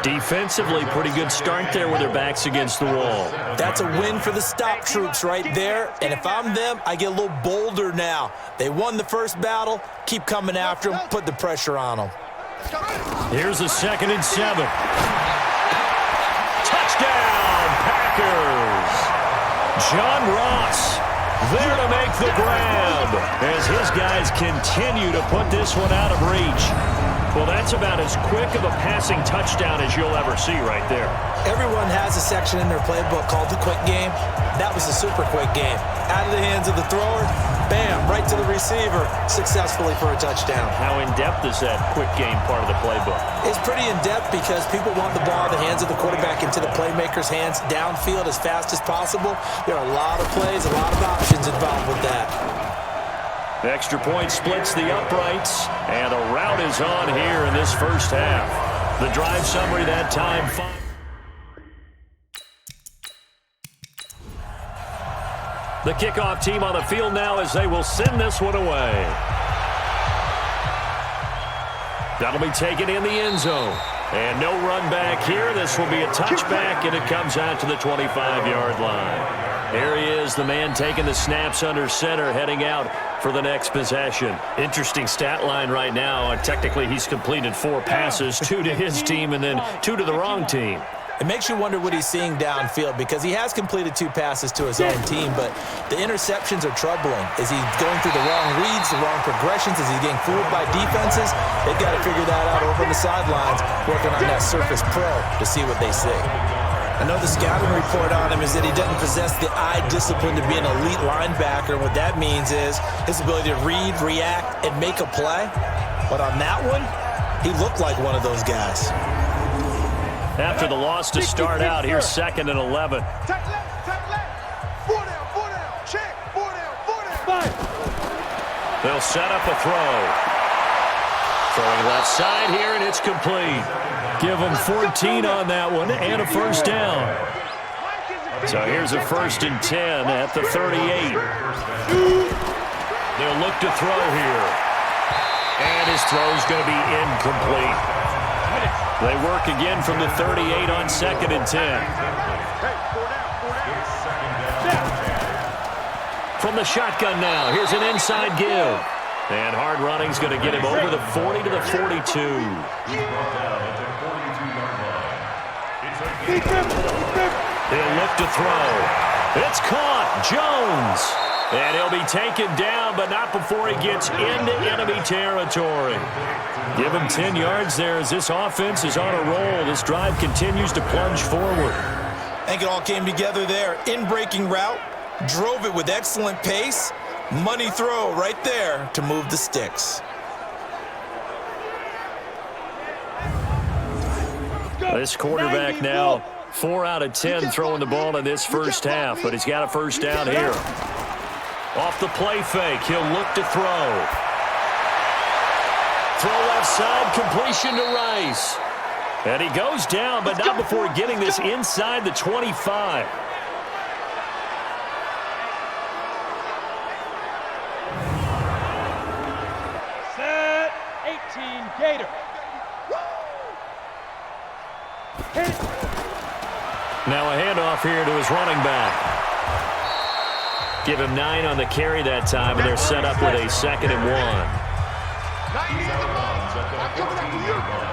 Defensively, pretty good start there with their backs against the wall. That's a win for the stop troops right there. And if I'm them, I get a little bolder now. They won the first battle. Keep coming after them. Put the pressure on them. Here's a 2nd and 7. Touchdown, Packers. John Ross there to make the grab as his guys continue to put this one out of reach. Well, that's about as quick of a passing touchdown as you'll ever see right there. Everyone has a section in their playbook called the quick game. That was a super quick game. Out of the hands of the thrower, bam, right to the receiver, successfully for a touchdown. How in-depth is that quick game part of the playbook? It's pretty in-depth because people want the ball in the hands of the quarterback into the playmaker's hands downfield as fast as possible. There are a lot of plays, a lot of options involved with that. The extra point splits the uprights, and a rout is on here in this first half. The drive summary that time, 5. The kickoff team on the field now as they will send this one away. That'll be taken in the end zone. And no run back here. This will be a touchback, and it comes out to the 25-yard line. There he is, the man taking the snaps under center, heading out for the next possession. Interesting stat line right now. Technically, he's completed 4 passes, 2 to his team and then 2 to the wrong team. It makes you wonder what he's seeing downfield because he has completed 2 passes to his own team, but the interceptions are troubling. Is he going through the wrong reads, the wrong progressions? Is he getting fooled by defenses? They've got to figure that out over on the sidelines, working on that Surface Pro to see what they see. I know the scouting report on him is that he doesn't possess the eye discipline to be an elite linebacker. What that means is his ability to read, react, and make a play. But on that one, he looked like one of those guys. After the loss to start out, here's 2nd and 11. Tight left. 4 down, check. 4 down. They'll set up a throw. Throwing left side here, and it's complete. Give them 14 on that one and a first down. So here's a 1st and 10 at the 38. They'll look to throw here. And his throw's going to be incomplete. They work again from the 38 on 2nd and 10. From the shotgun now, here's an inside give. And hard running's going to get him over the 40 to the 42. He'll look to throw. It's caught. Jones. And he'll be taken down, but not before he gets into enemy territory. Give him 10 yards there as this offense is on a roll. This drive continues to plunge forward. I think it all came together there. In-breaking route, drove it with excellent pace. Money throw right there to move the sticks. This quarterback now 4 out of 10 throwing the ball in this first half, but he's got a first down here. Off the play fake, he'll look to throw. Throw left side, completion to Rice. And he goes down, but not before getting this inside the 25. Set 18 Gator. Now a handoff here to his running back. Give him 9 on the carry that time, and they're set up with a 2nd and 1.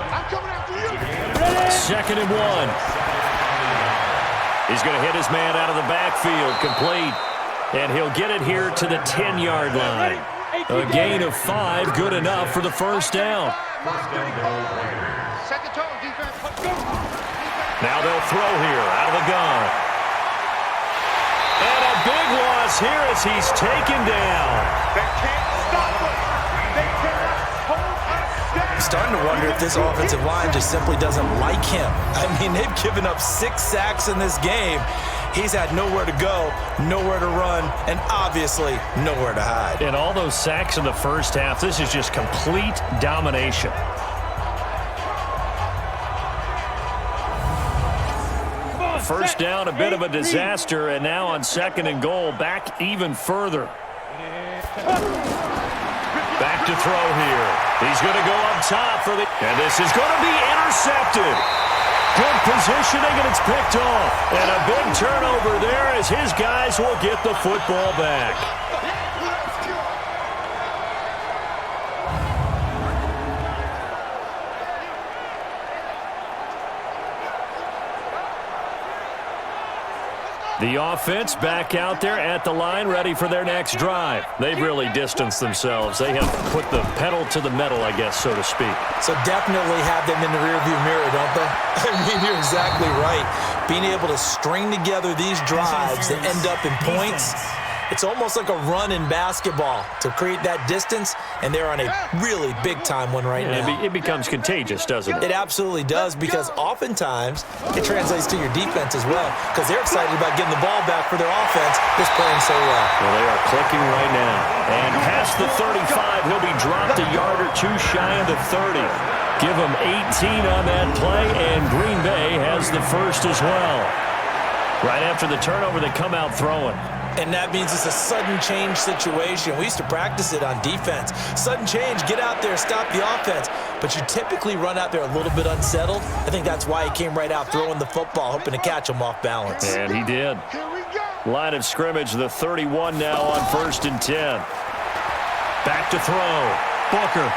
I'm coming after you. 2nd and 1. He's going to hit his man out of the backfield, complete. And he'll get it here to the 10-yard line. A gain of 5, good enough for the first down. Second tone, defense. Now they'll throw here out of the gun. And a big loss here as he's taken down. They can't stop us. They cannot hold us down. I'm starting to wonder if this offensive line just simply doesn't like him. I mean, they've given up 6 sacks in this game. He's had nowhere to go, nowhere to run, and obviously nowhere to hide. And all those sacks in the first half, this is just complete domination. First down, a bit of a disaster, and now on 2nd and goal, back even further. Back to throw here. He's going to go up top for the... And this is going to be intercepted. Good positioning, and it's picked off. And a big turnover there as his guys will get the football back. The offense back out there at the line, ready for their next drive. They've really distanced themselves. They have put the pedal to the metal, I guess, so to speak. So definitely have them in the rearview mirror, don't they? I mean, you're exactly right. Being able to string together these drives that end up in points, it's almost like a run in basketball to create that distance, and they're on a really big-time one right now. It becomes contagious, doesn't it? It absolutely does, because oftentimes it translates to your defense as well, because they're excited about getting the ball back for their offense that's playing so well. Well, they are clicking right now. And past the 35, he'll be dropped a yard or two shy of the 30. Give him 18 on that play, and Green Bay has the first as well. Right after the turnover, they come out throwing. And that means it's a sudden change situation. We used to practice it on defense. Sudden change, get out there, stop the offense. But you typically run out there a little bit unsettled. I think that's why he came right out throwing the football, hoping to catch him off balance. And he did. Line of scrimmage, the 31 now on 1st and 10. Back to throw. Booker.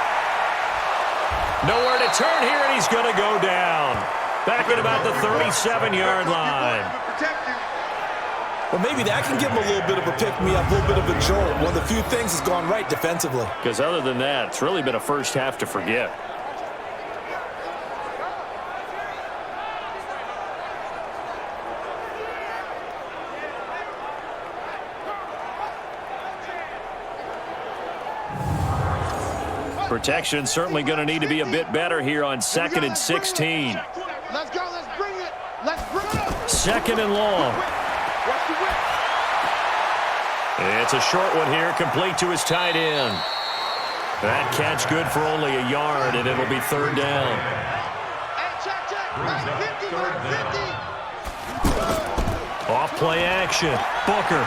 Nowhere to turn here, and he's going to go down. Back at about the 37-yard line. Well, maybe that can give him a little bit of a pick-me-up, a little bit of a jolt. One of the few things has gone right defensively. Because other than that, it's really been a first half to forget. Protection certainly going to need to be a bit better here on 2nd and 16. Let's go, let's bring it. Let's bring it up. 2nd and long. It's a short one here, complete to his tight end. That catch good for only a yard, and it'll be 3rd down. Off play action. Booker.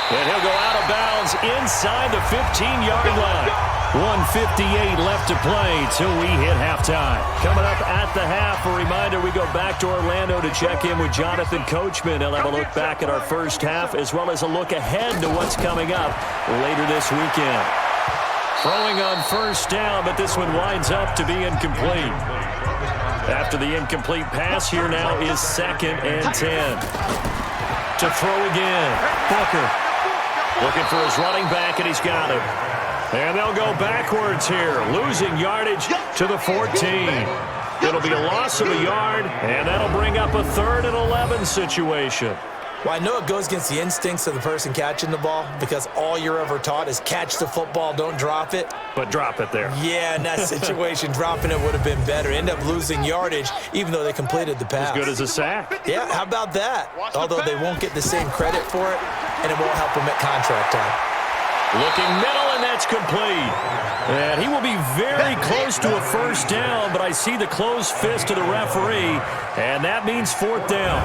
And he'll go out of bounds inside the 15-yard line. 1:58 left to play till we hit halftime. Coming up at the half, a reminder, we go back to Orlando to check in with Jonathan Coachman. He'll have a look back at our first half as well as a look ahead to what's coming up later this weekend. Throwing on 1st down, but this one winds up to be incomplete. After the incomplete pass, here now is 2nd and 10. To throw again, Booker. Looking for his running back, and he's got it. And they'll go backwards here, losing yardage to the 14. It'll be a loss of a yard, and that'll bring up a 3rd and 11 situation. Well, I know it goes against the instincts of the person catching the ball, because all you're ever taught is catch the football, don't drop it. But drop it there. Yeah, in that situation, dropping it would have been better. End up losing yardage, even though they completed the pass. As good as a sack. Yeah, how about that? Although they won't get the same credit for it, and it won't help them at contract time. Looking middle, and that's complete. And he will be very close to a 1st down, but I see the closed fist of the referee, and that means 4th down.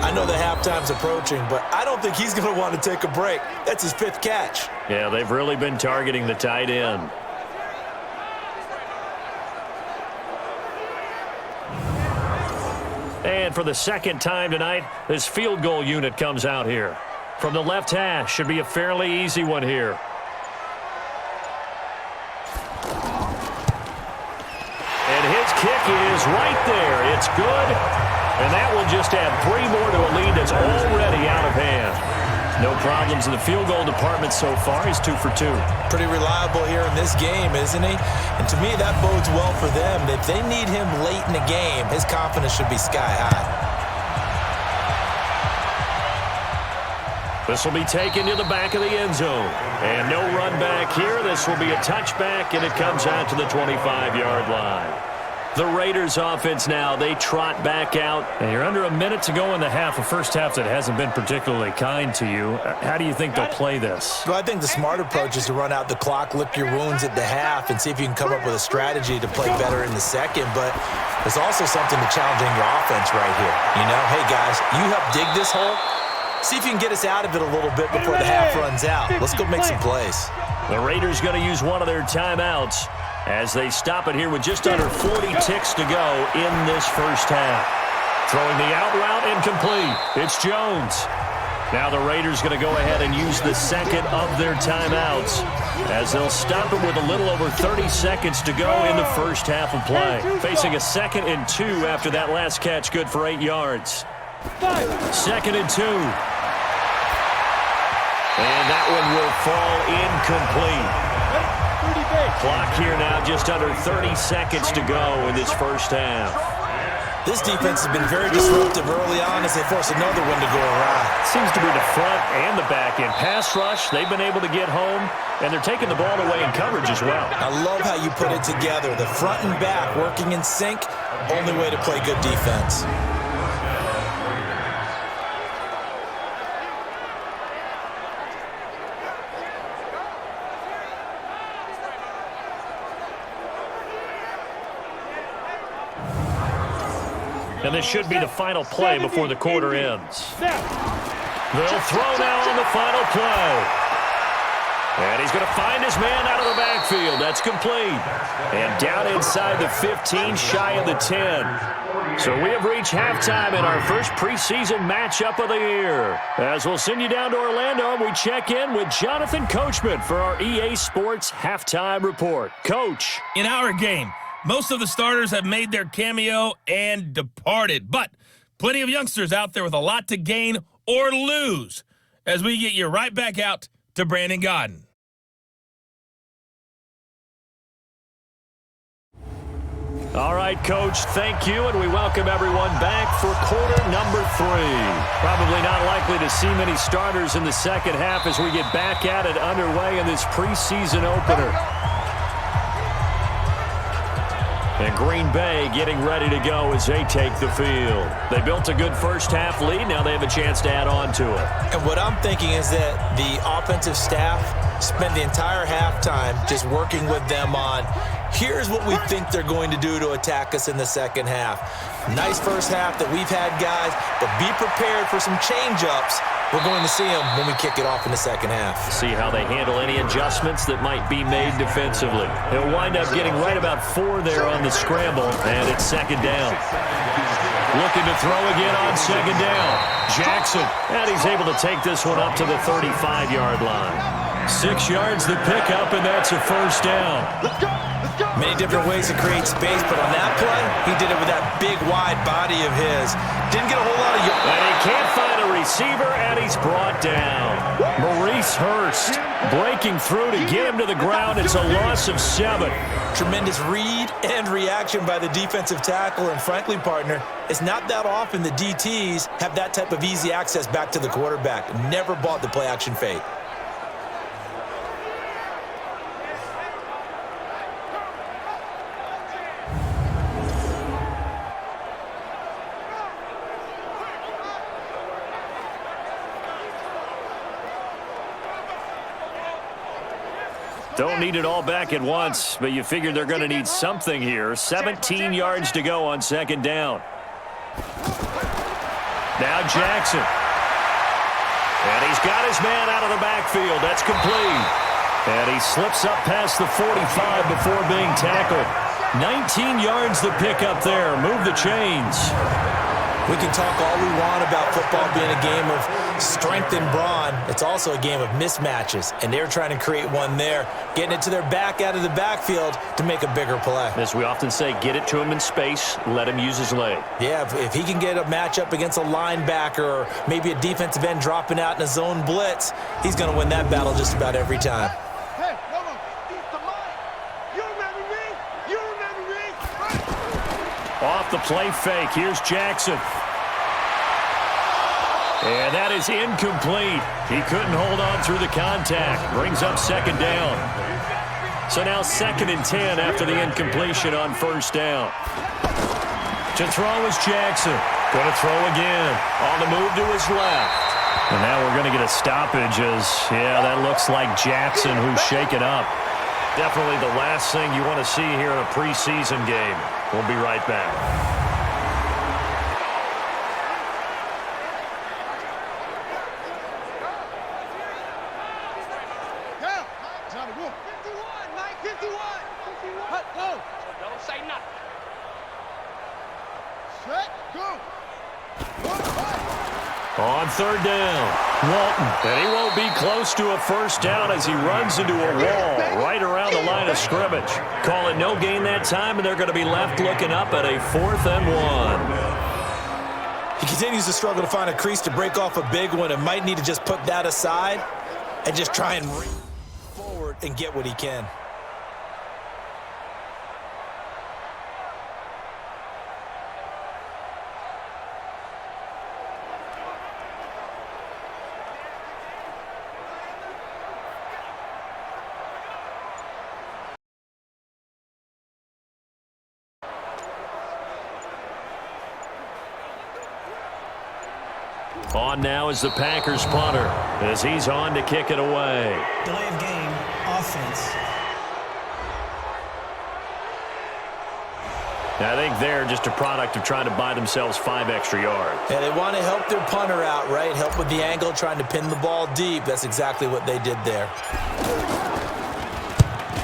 I know the halftime's approaching, but I don't think he's going to want to take a break. That's his 5th catch. Yeah, they've really been targeting the tight end. And for the 2nd time tonight, this field goal unit comes out here. From the left hash, should be a fairly easy one here. And his kick is right there. It's good. And that will just add 3 more to a lead that's already out of hand. No problems in the field goal department so far. He's 2 for 2. Pretty reliable here in this game, isn't he? And to me, that bodes well for them. If they need him late in the game, his confidence should be sky high. This will be taken to the back of the end zone. And no run back here. This will be a touchback, and it comes out to the 25-yard line. The Raiders offense now, they trot back out. And you're under a minute to go in the half, a first half that hasn't been particularly kind to you. How do you think they'll play this? Well, I think the smart approach is to run out the clock, lick your wounds at the half, and see if you can come up with a strategy to play better in the second. But there's also something to challenging your offense right here. You know, hey, guys, you help dig this hole. See if you can get us out of it a little bit before the half runs out. Let's go make some plays. The Raiders going to use one of their timeouts as they stop it here with just under 40 ticks to go in this first half. Throwing the out route incomplete. It's Jones. Now the Raiders going to go ahead and use the second of their timeouts as they'll stop it with a little over 30 seconds to go in the first half of play. Facing a 2nd and 2 after that last catch, good for 8 yards. 2nd and 2. And that one will fall incomplete. Clock here now, just under 30 seconds to go in this first half. This defense has been very disruptive early on as they force another one to go awry. Seems to be the front and the back end. Pass rush, they've been able to get home, and they're taking the ball away in coverage as well. I love how you put it together. The front and back working in sync, only way to play good defense. And this should be the final play before the quarter ends. They'll throw now on the final play. And he's going to find his man out of the backfield. That's complete. And down inside the 15, shy of the 10. So we have reached halftime in our first preseason matchup of the year. As we'll send you down to Orlando, we check in with Jonathan Coachman for our EA Sports Halftime Report. Coach. In our game, most of the starters have made their cameo and departed, but plenty of youngsters out there with a lot to gain or lose as we get you right back out to Brandon Godden. All right, Coach, thank you, and we welcome everyone back for quarter number 3. Probably not likely to see many starters in the second half as we get back at it underway in this preseason opener. And Green Bay getting ready to go as they take the field. They built a good first half lead. Now they have a chance to add on to it. And what I'm thinking is that the offensive staff spent the entire halftime just working with them on, here's what we think they're going to do to attack us in the second half. Nice first half that we've had, guys, but be prepared for some change-ups. We're going to see them when we kick it off in the second half. See how they handle any adjustments that might be made defensively. They'll wind up getting right about 4 there on the scramble, and it's second down. Looking to throw again on second down. Jackson, and he's able to take this one up to the 35-yard line. 6 yards the pickup, and that's a first down. Let's go! Let's go! Many different ways to create space, but on that play, he did it with that big, wide body of his. Didn't get a whole lot of yards. And he can't find a receiver, and he's brought down. Maurice Hurst breaking through to get him to the ground. It's a loss of 7. Tremendous read and reaction by the defensive tackle, and frankly, partner, it's not that often the DTs have that type of easy access back to the quarterback. Never bought the play-action fake. Don't need it all back at once, but you figure they're going to need something here. 17 yards to go on second down. Now Jackson. And he's got his man out of the backfield. That's complete. And he slips up past the 45 before being tackled. 19 yards to pick up there. Move the chains. We can talk all we want about football being a game of strength and brawn. It's also a game of mismatches, and they're trying to create one there, getting it to their back out of the backfield to make a bigger play. As we often say, get it to him in space, let him use his leg. Yeah, if he can get a matchup against a linebacker or maybe a defensive end dropping out in a zone blitz, he's going to win that battle just about every time. Hey, hold on. Eat the mic. You remember me? You remember me? Off the play fake, here's Jackson. And that is incomplete. He couldn't hold on through the contact. Brings up second down. So now 2nd and 10 after the incompletion on first down. To throw is Jackson. Going to throw again. On the move to his left. And now we're going to get a stoppage as, yeah, that looks like Jackson who's shaken up. Definitely the last thing you want to see here in a preseason game. We'll be right back. Set, go. On third down, Walton. And he won't be close to a first down as he runs into a wall right around the line of scrimmage. Call it no gain that time, and they're going to be left looking up at a 4th and 1. He continues to struggle to find a crease to break off a big one and might need to just put that aside and just try and reach forward and get what he can. On now is the Packers punter as he's on to kick it away. Delay of game, offense. I think they're just a product of trying to buy themselves 5 extra yards. Yeah, they want to help their punter out, right? Help with the angle, trying to pin the ball deep. That's exactly what they did there.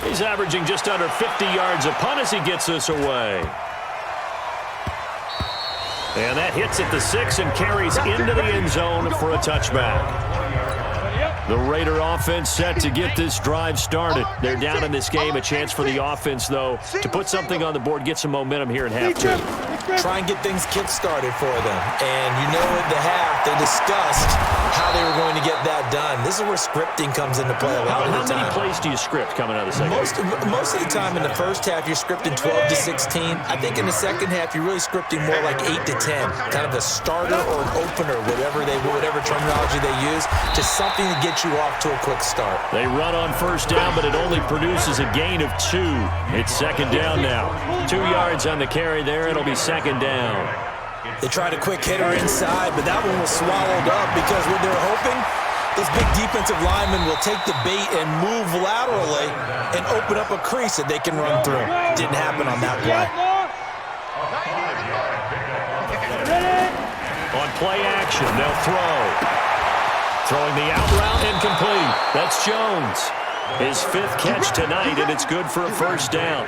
He's averaging just under 50 yards a punt as he gets this away. And that hits at the 6 and carries into the end zone for a touchback. The Raider offense set to get this drive started. They're down in this game. A chance for the offense, though, to put something on the board, get some momentum here in half 2. Try and get things kick-started for them. And you know at the half, they discussed how they were going to get that done. This is where scripting comes into play a lot of the time. How many plays do you script coming out of the second half? Most of the time in the first half, you're scripting 12 to 16. I think in the second half, you're really scripting more like 8 to 10. Kind of a starter or an opener, whatever terminology they use, just something to get you off to a quick start. They run on first down, but it only produces a gain of 2. It's second down now. 2 yards on the carry there. It'll be second down. They tried a quick hitter inside, but that one was swallowed up because what they're hoping, those big defensive linemen will take the bait and move laterally and open up a crease that they can run through. Didn't happen on that play. On play action, they'll throw. Throwing the out route incomplete. That's Jones. His 5th catch tonight, and it's good for a first down.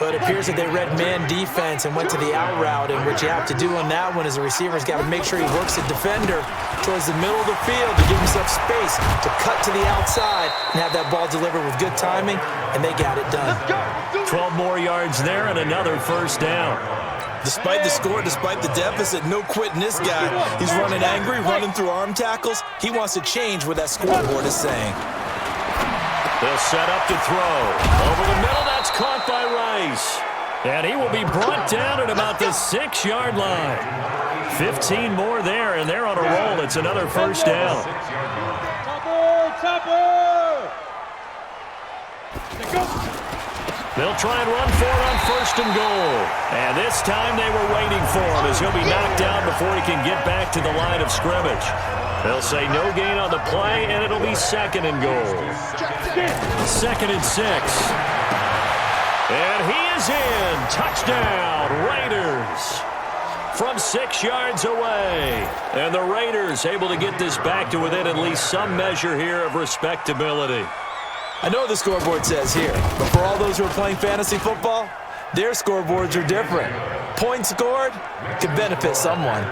But it appears that they read man defense and went to the out route, and what you have to do on that one is the receiver's got to make sure he works the defender towards the middle of the field to give himself space to cut to the outside and have that ball delivered with good timing, and they got it done. 12 more yards there and another first down. Despite the score, despite the deficit, no quitting this guy. He's running angry, running through arm tackles. He wants to change what that scoreboard is saying. They'll set up to throw. Over the middle, that's caught by Rice. And he will be brought down at about the 6-yard line. 15 more there, and they're on a roll. It's another first down. They'll try and run for it on first and goal. And this time they were waiting for him as he'll be knocked down before he can get back to the line of scrimmage. They'll say no gain on the play, and it'll be second and goal. 2nd and 6. And he is in. Touchdown, Raiders. From 6 yards away. And the Raiders able to get this back to within at least some measure here of respectability. I know the scoreboard says here, but for all those who are playing fantasy football, their scoreboards are different. Points scored could benefit someone.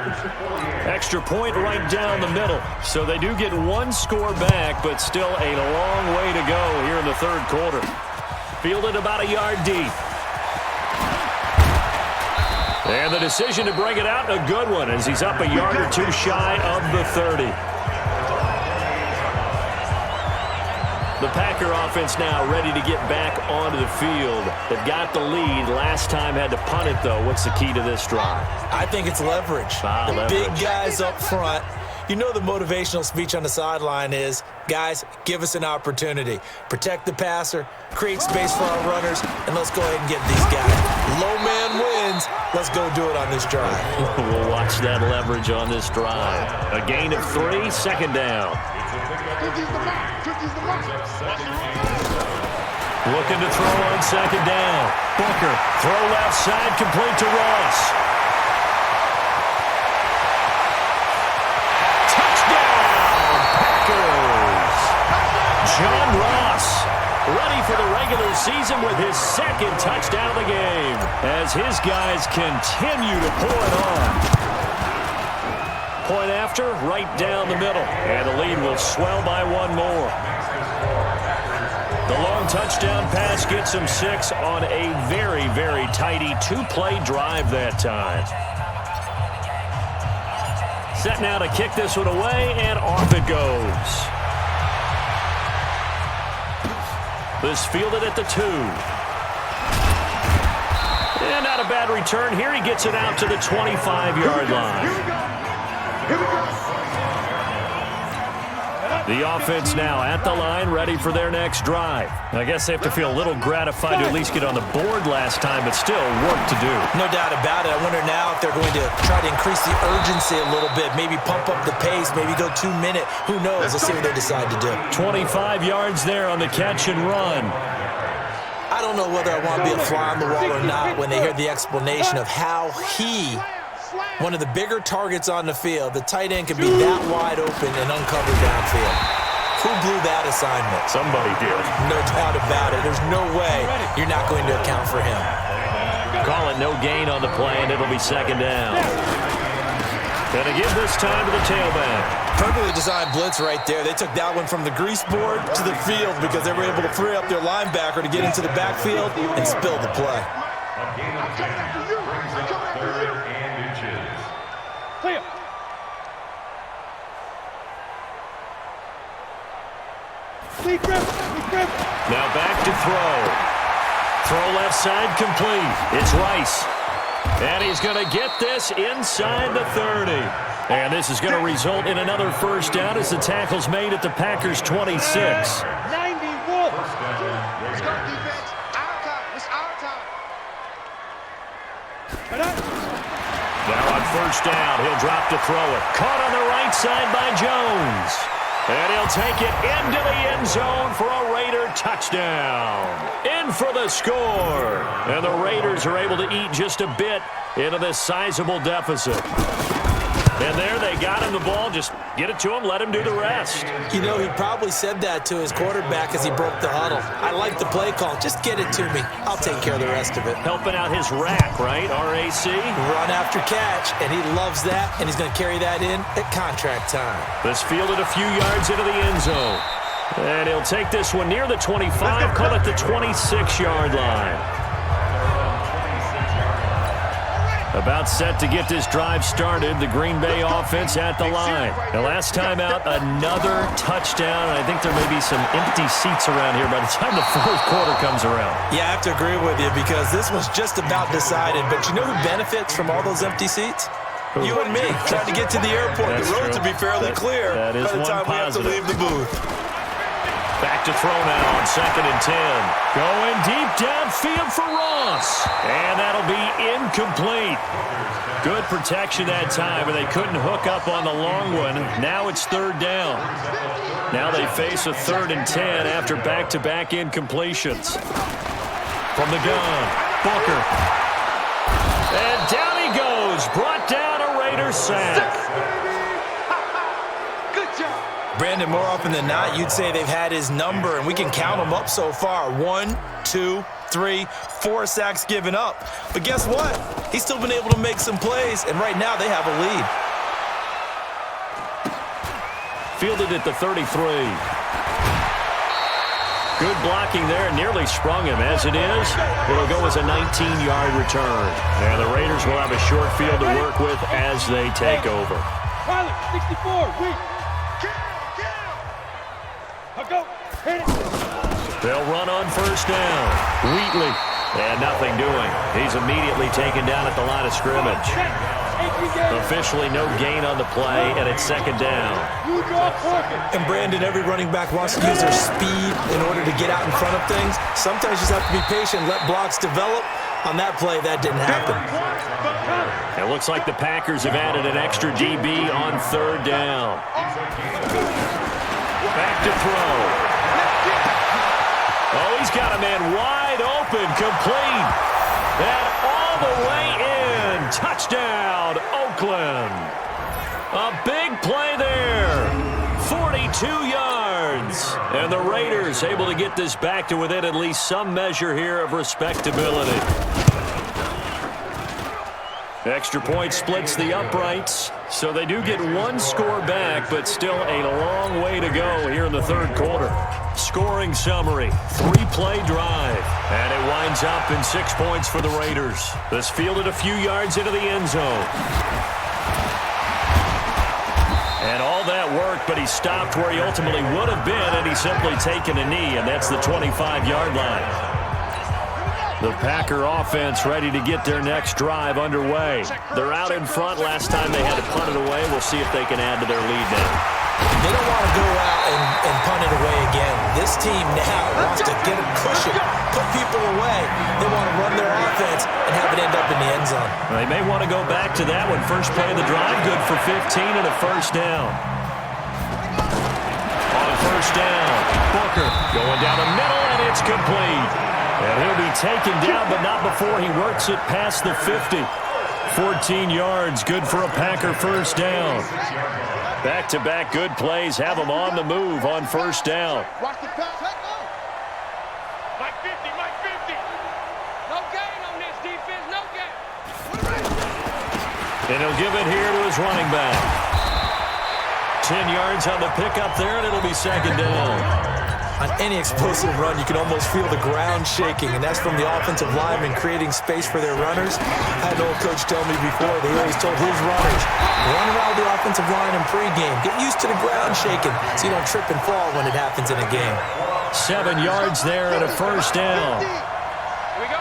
Extra point right down the middle. So they do get 1 score back, but still a long way to go here in the third quarter. Fielded about a yard deep. And the decision to bring it out, a good one, as he's up a yard or 2 shy of the 30. The Packer offense now ready to get back onto the field. They've got the lead. Last time had to punt it, though. What's the key to this drive? I think it's leverage. Big guys up front. You know the motivational speech on the sideline is, guys, give us an opportunity. Protect the passer, create space for our runners, and let's go ahead and get these guys. Low man wins. Let's go do it on this drive. We'll watch that leverage on this drive. A gain of 3, second down. Looking to throw on second down. Booker, throw left side, complete to Ross. Touchdown, Packers! John Ross, ready for the regular season with his second touchdown of the game as his guys continue to pour it on. Point after, right down the middle, and the lead will swell by one more. The long touchdown pass gets him 6 on a very, very tidy two-play drive that time. Set now to kick this one away, and off it goes. This fielded at the 2. And not a bad return here. He gets it out to the 25-yard line. Here we go. The offense now at the line, ready for their next drive. I guess they have to feel a little gratified to at least get on the board last time, but still work to do. No doubt about it. I wonder now if they're going to try to increase the urgency a little bit, maybe pump up the pace, maybe go 2-minute. Who knows? Let's see what they decide to do. 25 yards there on the catch and run. I don't know whether I want to be a fly on the wall or not when they hear the explanation of how one of the bigger targets on the field, the tight end, can be that wide open and uncovered downfield. Who blew that assignment? Somebody did. No doubt about it. There's no way you're not going to account for him. Call it no gain on the play, and it'll be second down. Gonna give this time to the tailback. Perfectly designed blitz right there. They took that one from the grease board to the field because they were able to free up their linebacker to get into the backfield and spill the play. Clear. Lead grip. Now back to throw. Throw left side complete. It's Rice. And he's going to get this inside the 30. And this is going to result in another first down as the tackle's made at the Packers' 26. 90 Wolves. Let's go, defense. Our time. It's our time. Now on first down, he'll drop to throw it. Caught on the right side by Jones. And he'll take it into the end zone for a Raider touchdown. In for the score. And the Raiders are able to eat just a bit into this sizable deficit. And there they got him the ball. Just get it to him, let him do the rest. You know, he probably said that to his quarterback as he broke the huddle. I like the play call. Just get it to me. I'll take care of the rest of it. Helping out his rack, right? RAC. Run after catch, and he loves that, and he's going to carry that in at contract time. This fielded a few yards into the end zone. And he'll take this one near the 25, call it the 26-yard line. About set to get this drive started, the Green Bay offense at the line. The last time out, another touchdown, and I think there may be some empty seats around here by the time the fourth quarter comes around. Yeah, I have to agree with you because this was just about decided. But you know who benefits from all those empty seats? You and me, trying to get to the airport. That's the roads true. will be fairly clear that is by the time we have to leave the booth. Back to throw now on 2nd and 10. Going deep downfield for Ross. And that'll be incomplete. Good protection that time, but they couldn't hook up on the long one. Now it's 3rd down. Now they face a 3rd and 10 after back-to-back incompletions. From the gun, Booker. And down he goes. Brought down a Raider sack. Brandon, more often than not, you'd say they've had his number, and we can count them up so far. 1, 2, 3, 4 sacks given up. But guess what? He's still been able to make some plays, and right now they have a lead. Fielded at the 33. Good blocking there, nearly sprung him. As it is, it'll go as a 19-yard return. And the Raiders will have a short field to work with as they take over. Pilot, 64, weak. Go. Hit it. They'll run on first down. Wheatley. And nothing doing. He's immediately taken down at the line of scrimmage. Officially no gain on the play, and it's 2nd down. And Brandon, every running back wants to use their speed in order to get out in front of things. Sometimes you just have to be patient, let blocks develop. On that play, that didn't happen. It looks like the Packers have added an extra DB on 3rd down. Back to throw. Oh, he's got a man wide open, complete. And all the way in. Touchdown, Oakland. A big play there. 42 yards. And the Raiders able to get this back to within at least some measure here of respectability. Extra point splits the uprights, so they do get one score back, but still a long way to go here in the third quarter. Scoring summary, 3-play drive, and it winds up in 6 points for the Raiders. This fielded a few yards into the end zone. And all that worked, but he stopped where he ultimately would have been, and he's simply taken a knee, and that's the 25-yard line. The Packer offense ready to get their next drive underway. They're out in front. Last time they had to punt it away. We'll see if they can add to their lead now. They don't want to go out and punt it away again. This team now wants to get a cushion, put people away. They want to run their offense and have it end up in the end zone. They may want to go back to that one. First play of the drive, good for 15 and a first down. On first down, Booker going down the middle, and it's complete. And he'll be taken down, but not before he works it past the 50. 14 yards, good for a Packer first down. Back-to-back good plays have them on the move on first down. Watch the pass. Mike 50, Mike 50. No gain on this defense, no gain. And he'll give it here to his running back. 10 yards on the pickup there, and it'll be second down. On any explosive run, you can almost feel the ground shaking, and that's from the offensive linemen creating space for their runners. I had an old coach tell me before, they always told his runners, run around the offensive line in pregame. Get used to the ground shaking so you don't trip and fall when it happens in a game. 7 yards there and a first down. Here we go.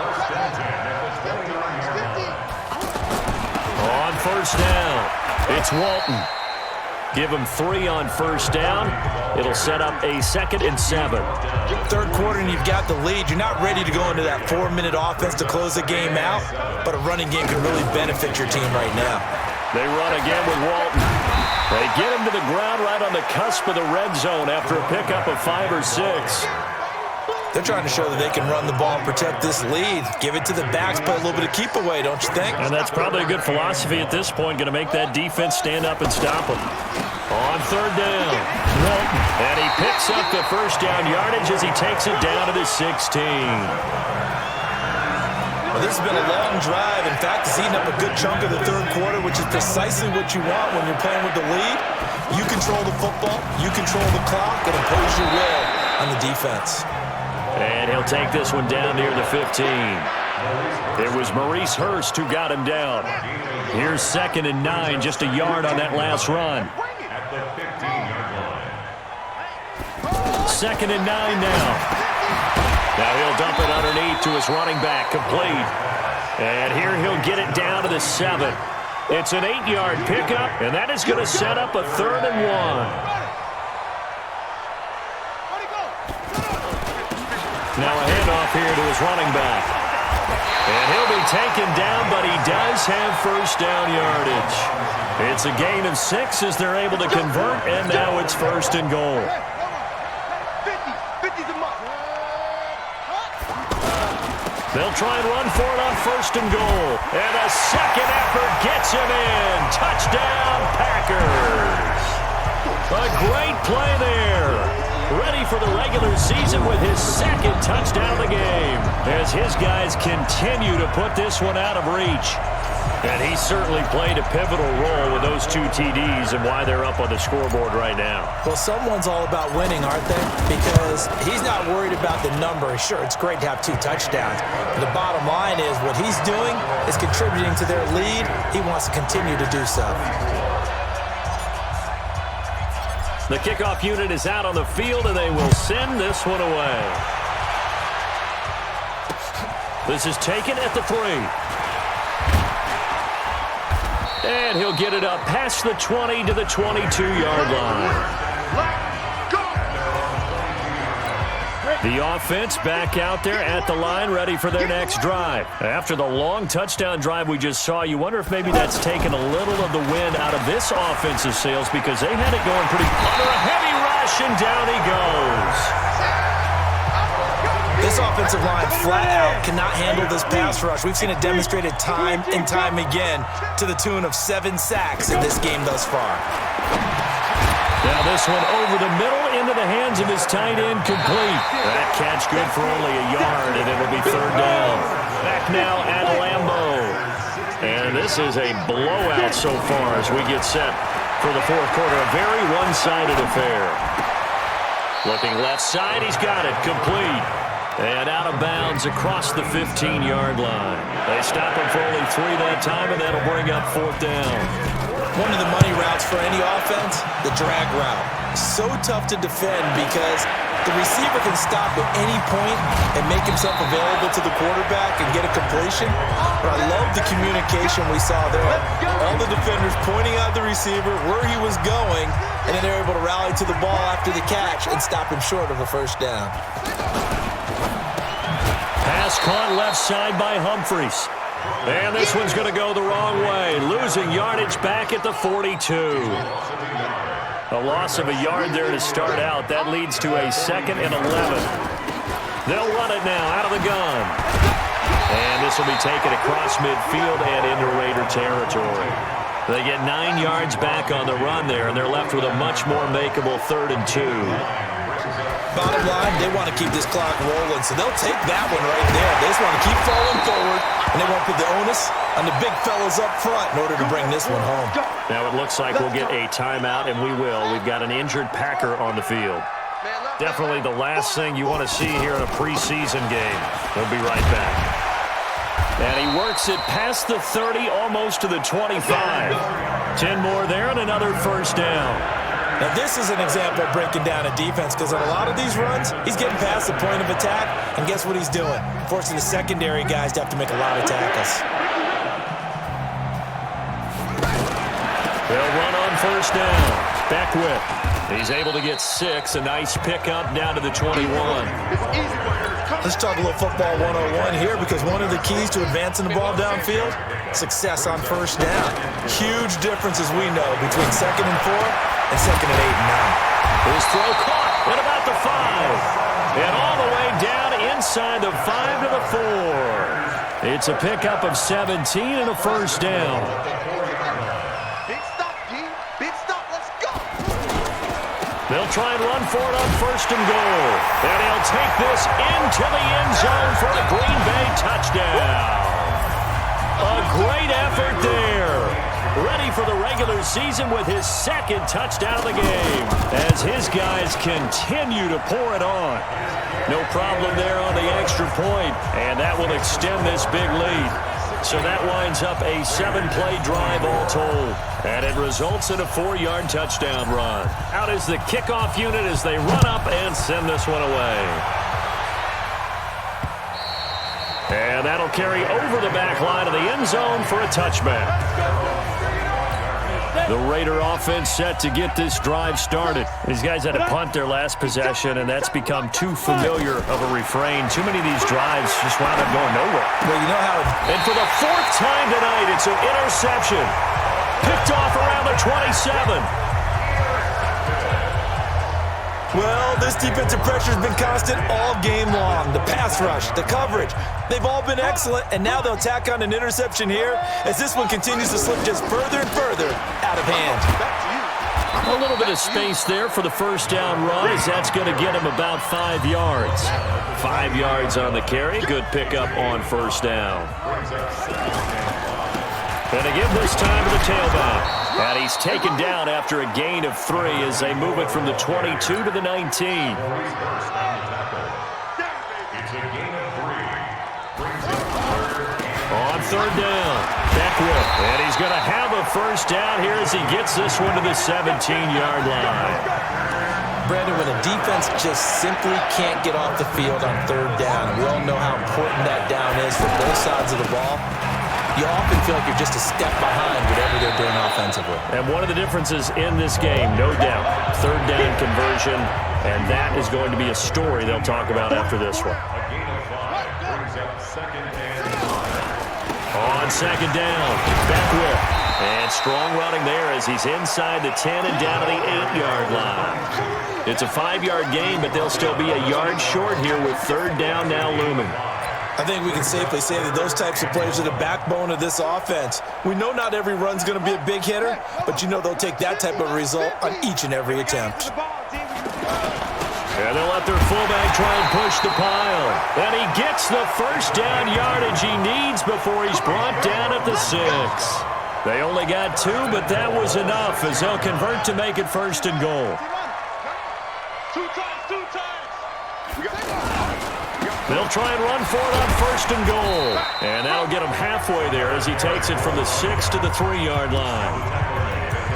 On first down, it's Walton. Give him 3 on first down. It'll set up a 2nd and 7. Third quarter and you've got the lead. You're not ready to go into that 4-minute offense to close the game out, but a running game can really benefit your team right now. They run again with Walton. They get him to the ground right on the cusp of the red zone after a pickup of 5 or 6. They're trying to show that they can run the ball and protect this lead. Give it to the backs, play a little bit of keep away, don't you think? And that's probably a good philosophy at this point, going to make that defense stand up and stop them. On third down, Walton. And he picks up the first down yardage as he takes it down to the 16. Well, this has been a long drive. In fact, it's eaten up a good chunk of the third quarter, which is precisely what you want when you're playing with the lead. You control the football, you control the clock, and impose your will on the defense. And he'll take this one down near the 15. It was Maurice Hurst who got him down. Here's 2nd and 9, just a yard on that last run. 2nd and 9 now. Now he'll dump it underneath to his running back, complete. And here he'll get it down to the 7. It's an 8-yard pickup, and that is going to set up a 3rd and 1. Now a handoff here to his running back. And he'll be taken down, but he does have first down yardage. It's a gain of 6 as they're able to convert, and now it's 1st and goal. 50's a must. They'll try and run for it on 1st and goal. And a second effort gets him in. Touchdown, Packers. A great play there. Ready for the regular season with his 2nd touchdown of the game as his guys continue to put this one out of reach. And he certainly played a pivotal role with those 2 TDs and why they're up on the scoreboard right now. Well, someone's all about winning, aren't they? Because he's not worried about the number. Sure, it's great to have 2 touchdowns. But the bottom line is what he's doing is contributing to their lead. He wants to continue to do so. The kickoff unit is out on the field, and they will send this one away. This is taken at the 3. And he'll get it up past the 20 to the 22-yard line. The offense back out there at the line, ready for their next drive. After the long touchdown drive we just saw, you wonder if maybe that's taken a little of the wind out of this offensive sails because they had it going pretty under a heavy rush, and down he goes. This offensive line flat out cannot handle this pass rush. We've seen it demonstrated time and time again to the tune of 7 sacks in this game thus far. Now this one over the middle into the hands of his tight end, complete. That catch good for only a yard, and it'll be third down. Back now at Lambeau. And this is a blowout so far as we get set for the fourth quarter. A very one-sided affair. Looking left side, he's got it, complete. And out of bounds across the 15-yard line. They stop him for only 3 that time, and that'll bring up fourth down. One of the money routes for any offense, the drag route. So tough to defend because the receiver can stop at any point and make himself available to the quarterback and get a completion. But I love the communication we saw there. All the defenders pointing out the receiver, where he was going, and then they're able to rally to the ball after the catch and stop him short of a first down. Pass caught left side by Humphries. And this one's going to go the wrong way. Losing yardage back at the 42. A loss of a yard there to start out. That leads to a 2nd and 11. They'll run it now out of the gun. And this will be taken across midfield and into Raider territory. They get 9 yards back on the run there, and they're left with a much more makeable 3rd and 2. Bottom line, they want to keep this clock rolling, so they'll take that one right there. They just want to keep falling forward, and they want to put the onus on the big fellas up front in order to bring this one home. Now it looks like we'll get a timeout, and we will. We've got an injured Packer on the field. Definitely the last thing you want to see here in a preseason game. We'll be right back. And he works it past the 30, almost to the 25. 10 more there and another first down. Now, this is an example of breaking down a defense because on a lot of these runs, he's getting past the point of attack, and guess what he's doing? Forcing the secondary guys to have to make a lot of tackles. They'll run on first down. Beckwith. He's able to get 6. A nice pickup down to the 21. Let's talk a little football 101 here because one of the keys to advancing the ball downfield, success on first down. Huge difference, as we know, between 2nd and 4 and 2nd and 8 and 9. His throw caught at about the 5. And all the way down inside the 5 to the 4. It's a pickup of 17 and a first down. Big stop, G. Big stop. Let's go. They'll try and run for it on first and goal. And he'll take this into the end zone for a Green Bay touchdown. A great effort there. Ready for the regular season with his 2nd touchdown of the game as his guys continue to pour it on. No problem there on the extra point, and that will extend this big lead. So that winds up a 7-play drive all told, and it results in a 4-yard touchdown run. Out is the kickoff unit as they run up and send this one away. And that'll carry over the back line of the end zone for a touchback. The Raider offense set to get this drive started. These guys had to punt their last possession, and that's become too familiar of a refrain. Too many of these drives just wound up going nowhere. Well, you know how And for the 4th time tonight, it's an interception. Picked off around the 27. Well, this defensive pressure has been constant all game long. The pass rush, the coverage, they've all been excellent, and now they'll tack on an interception here as this one continues to slip just further and further out of hand. A little bit of space there for the first down run as that's going to get him about 5 yards. 5 yards on the carry. Good pickup on first down. And to give this time to the tailback. And he's taken down after a gain of 3 as they move it from the 22 to the 19. On third down, Beckwith. And he's going to have a first down here as he gets this one to the 17-yard line. Brandon, when a defense just simply can't get off the field on third down, we all know how important that down is for both sides of the ball. You often feel like you're just a step behind whatever they're doing offensively. And one of the differences in this game, no doubt, third down conversion, and that is going to be a story they'll talk about after this one. On second down, Beckwith. And strong running there as he's inside the 10 and down to the 8-yard line. It's a 5-yard gain, but they'll still be a yard short here with third down now looming. I think we can safely say that those types of players are the backbone of this offense. We know not every run's going to be a big hitter, but you know they'll take that type of result on each and every attempt. And they'll let their fullback try and push the pile. And he gets the first down yardage he needs before he's brought down at the 6. They only got 2, but that was enough as they'll convert to make it 1st and goal. 2 times. They'll try and run for it on 1st and goal. And that'll get him halfway there as he takes it from the 6 to the 3-yard line.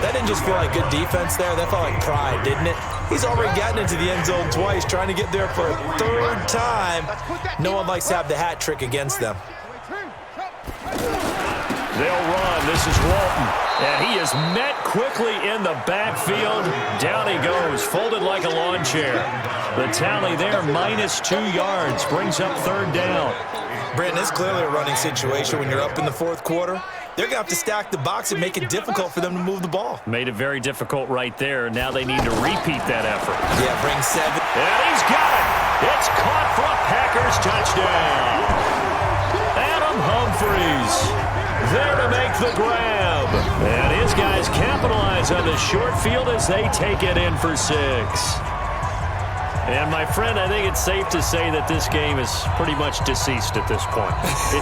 That didn't just feel like good defense there. That felt like pride, didn't it? He's already gotten into the end zone twice, trying to get there for a 3rd time. No one likes to have the hat trick against them. They'll run. This is Walton. And he is met quickly in the backfield. Down he goes, folded like a lawn chair. The tally there, -2 yards, brings up 3rd down. Brandon, it's clearly a running situation when you're up in the 4th quarter. They're going to have to stack the box and make it difficult for them to move the ball. Made it very difficult right there. Now they need to repeat that effort. Yeah, bring 7. And he's got it. It's caught for a Packers touchdown. Adam Humphries there to make the grab. And his guys capitalize on the short field as they take it in for 6. And, my friend, I think it's safe to say that this game is pretty much deceased at this point.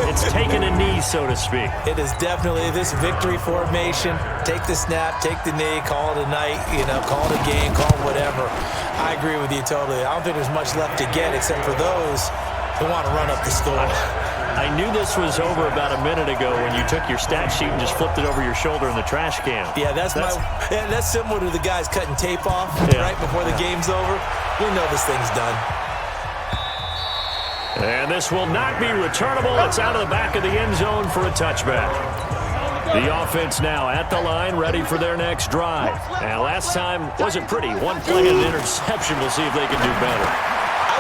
It's taken a knee, so to speak. It is definitely this victory formation. Take the snap, take the knee, call it a night, call it a game, call it whatever. I agree with you totally. I don't think there's much left to get except for those who want to run up the score. I knew this was over about a minute ago when you took your stat sheet and just flipped it over your shoulder in the trash can. Yeah, that's similar to the guys cutting tape off right before the game's over. We know this thing's done. And this will not be returnable. It's out of the back of the end zone for a touchback. The offense now at the line, ready for their next drive. And last time wasn't pretty. 1 play and an interception. We'll see if they can do better. I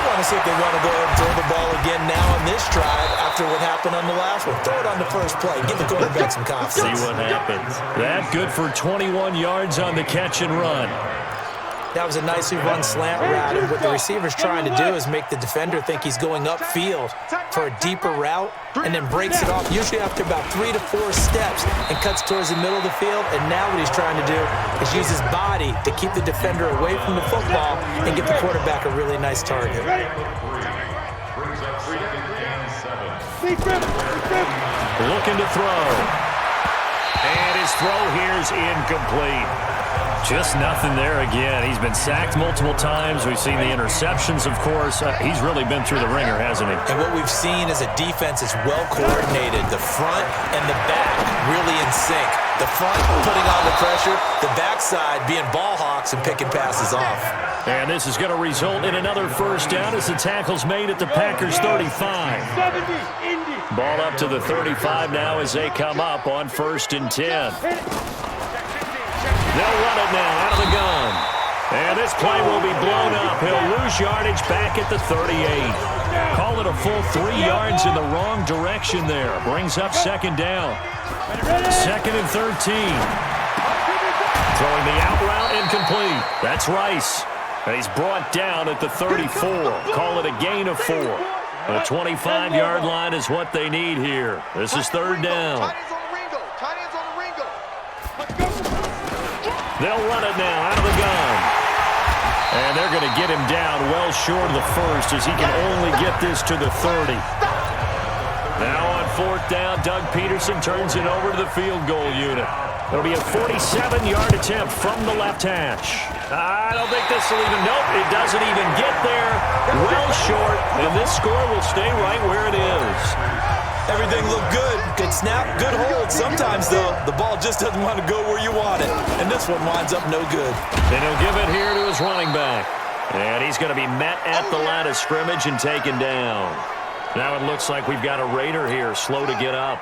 want to see if they want to go ahead and throw the ball again now on this drive after what happened on the last one. Throw it on the first play. Give the quarterback some confidence. See what happens. That good for 21 yards on the catch and run. That was a nicely run slant route, and what the receiver's trying to do is make the defender think he's going upfield for a deeper route and then breaks it off, usually after about 3 to 4 steps, and cuts towards the middle of the field. And now what he's trying to do is use his body to keep the defender away from the football and get the quarterback a really nice target. Looking to throw. And his throw here is incomplete. Just nothing there again. He's been sacked multiple times. We've seen the interceptions, of course. He's really been through the ringer, hasn't he? And what we've seen is a defense that's well coordinated. The front and the back really in sync. The front putting on the pressure, the backside being ball hawks and picking passes off. And this is going to result in another 1st down as the tackle's made at the Packers 35. Ball up to the 35 now as they come up on 1st and 10. They'll run it now out of the gun. And this play will be blown up. He'll lose yardage back at the 38. Call it a full 3 yards in the wrong direction there. Brings up 2nd down. 2nd and 13. Throwing the out route incomplete. That's Rice. And he's brought down at the 34. Call it a gain of 4. The 25-yard line is what they need here. This is 3rd down. They'll run it now out of the gun. And they're going to get him down well short of the 1st as he can only get this to the 30. Now on 4th down, Doug Peterson turns it over to the field goal unit. It'll be a 47-yard attempt from the left hash. I don't think this will even, nope, it doesn't even get there. Well short, and this score will stay right where it is. Everything looked good. Good snap, good hold. Sometimes, though, the ball just doesn't want to go where you want it. And this one winds up no good. And he'll give it here to his running back. And he's going to be met at the line of scrimmage and taken down. Now it looks like we've got a Raider here, slow to get up.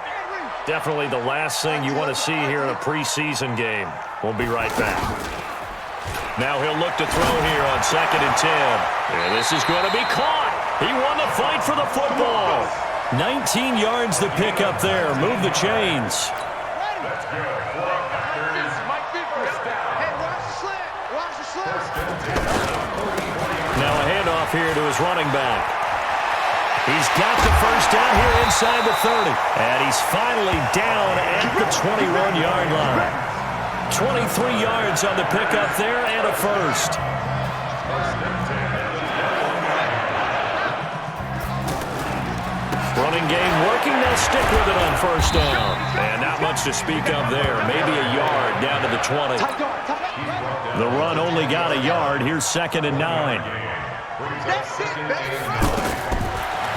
Definitely the last thing you want to see here in a preseason game. We'll be right back. Now he'll look to throw here on 2nd and 10. And this is going to be caught. He won the fight for the football. 19 yards the pick up there. Move the chains. Now a handoff here to his running back. He's got the first down here inside the 30. And he's finally down at the 21-yard line. 23 yards on the pickup there and a first. Running game working. They'll stick with it on first down. And not much to speak of there. Maybe a yard down to the 20. The run only got a yard. Here's 2nd and 9.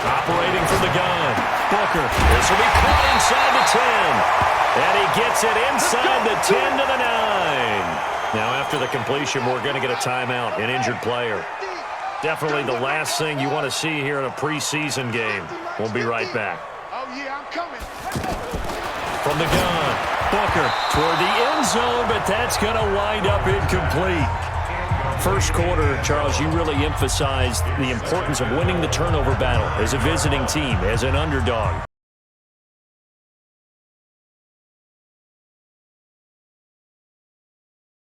Operating from the gun. Booker. This will be caught inside the 10. And he gets it inside the 10 to the 9. Now after the completion, we're going to get a timeout, an injured player. Definitely the last thing you want to see here in a preseason game. We'll be right back. Oh, yeah, I'm coming. From the gun, Booker toward the end zone, but that's going to wind up incomplete. First quarter, Charles, you really emphasized the importance of winning the turnover battle as a visiting team, as an underdog.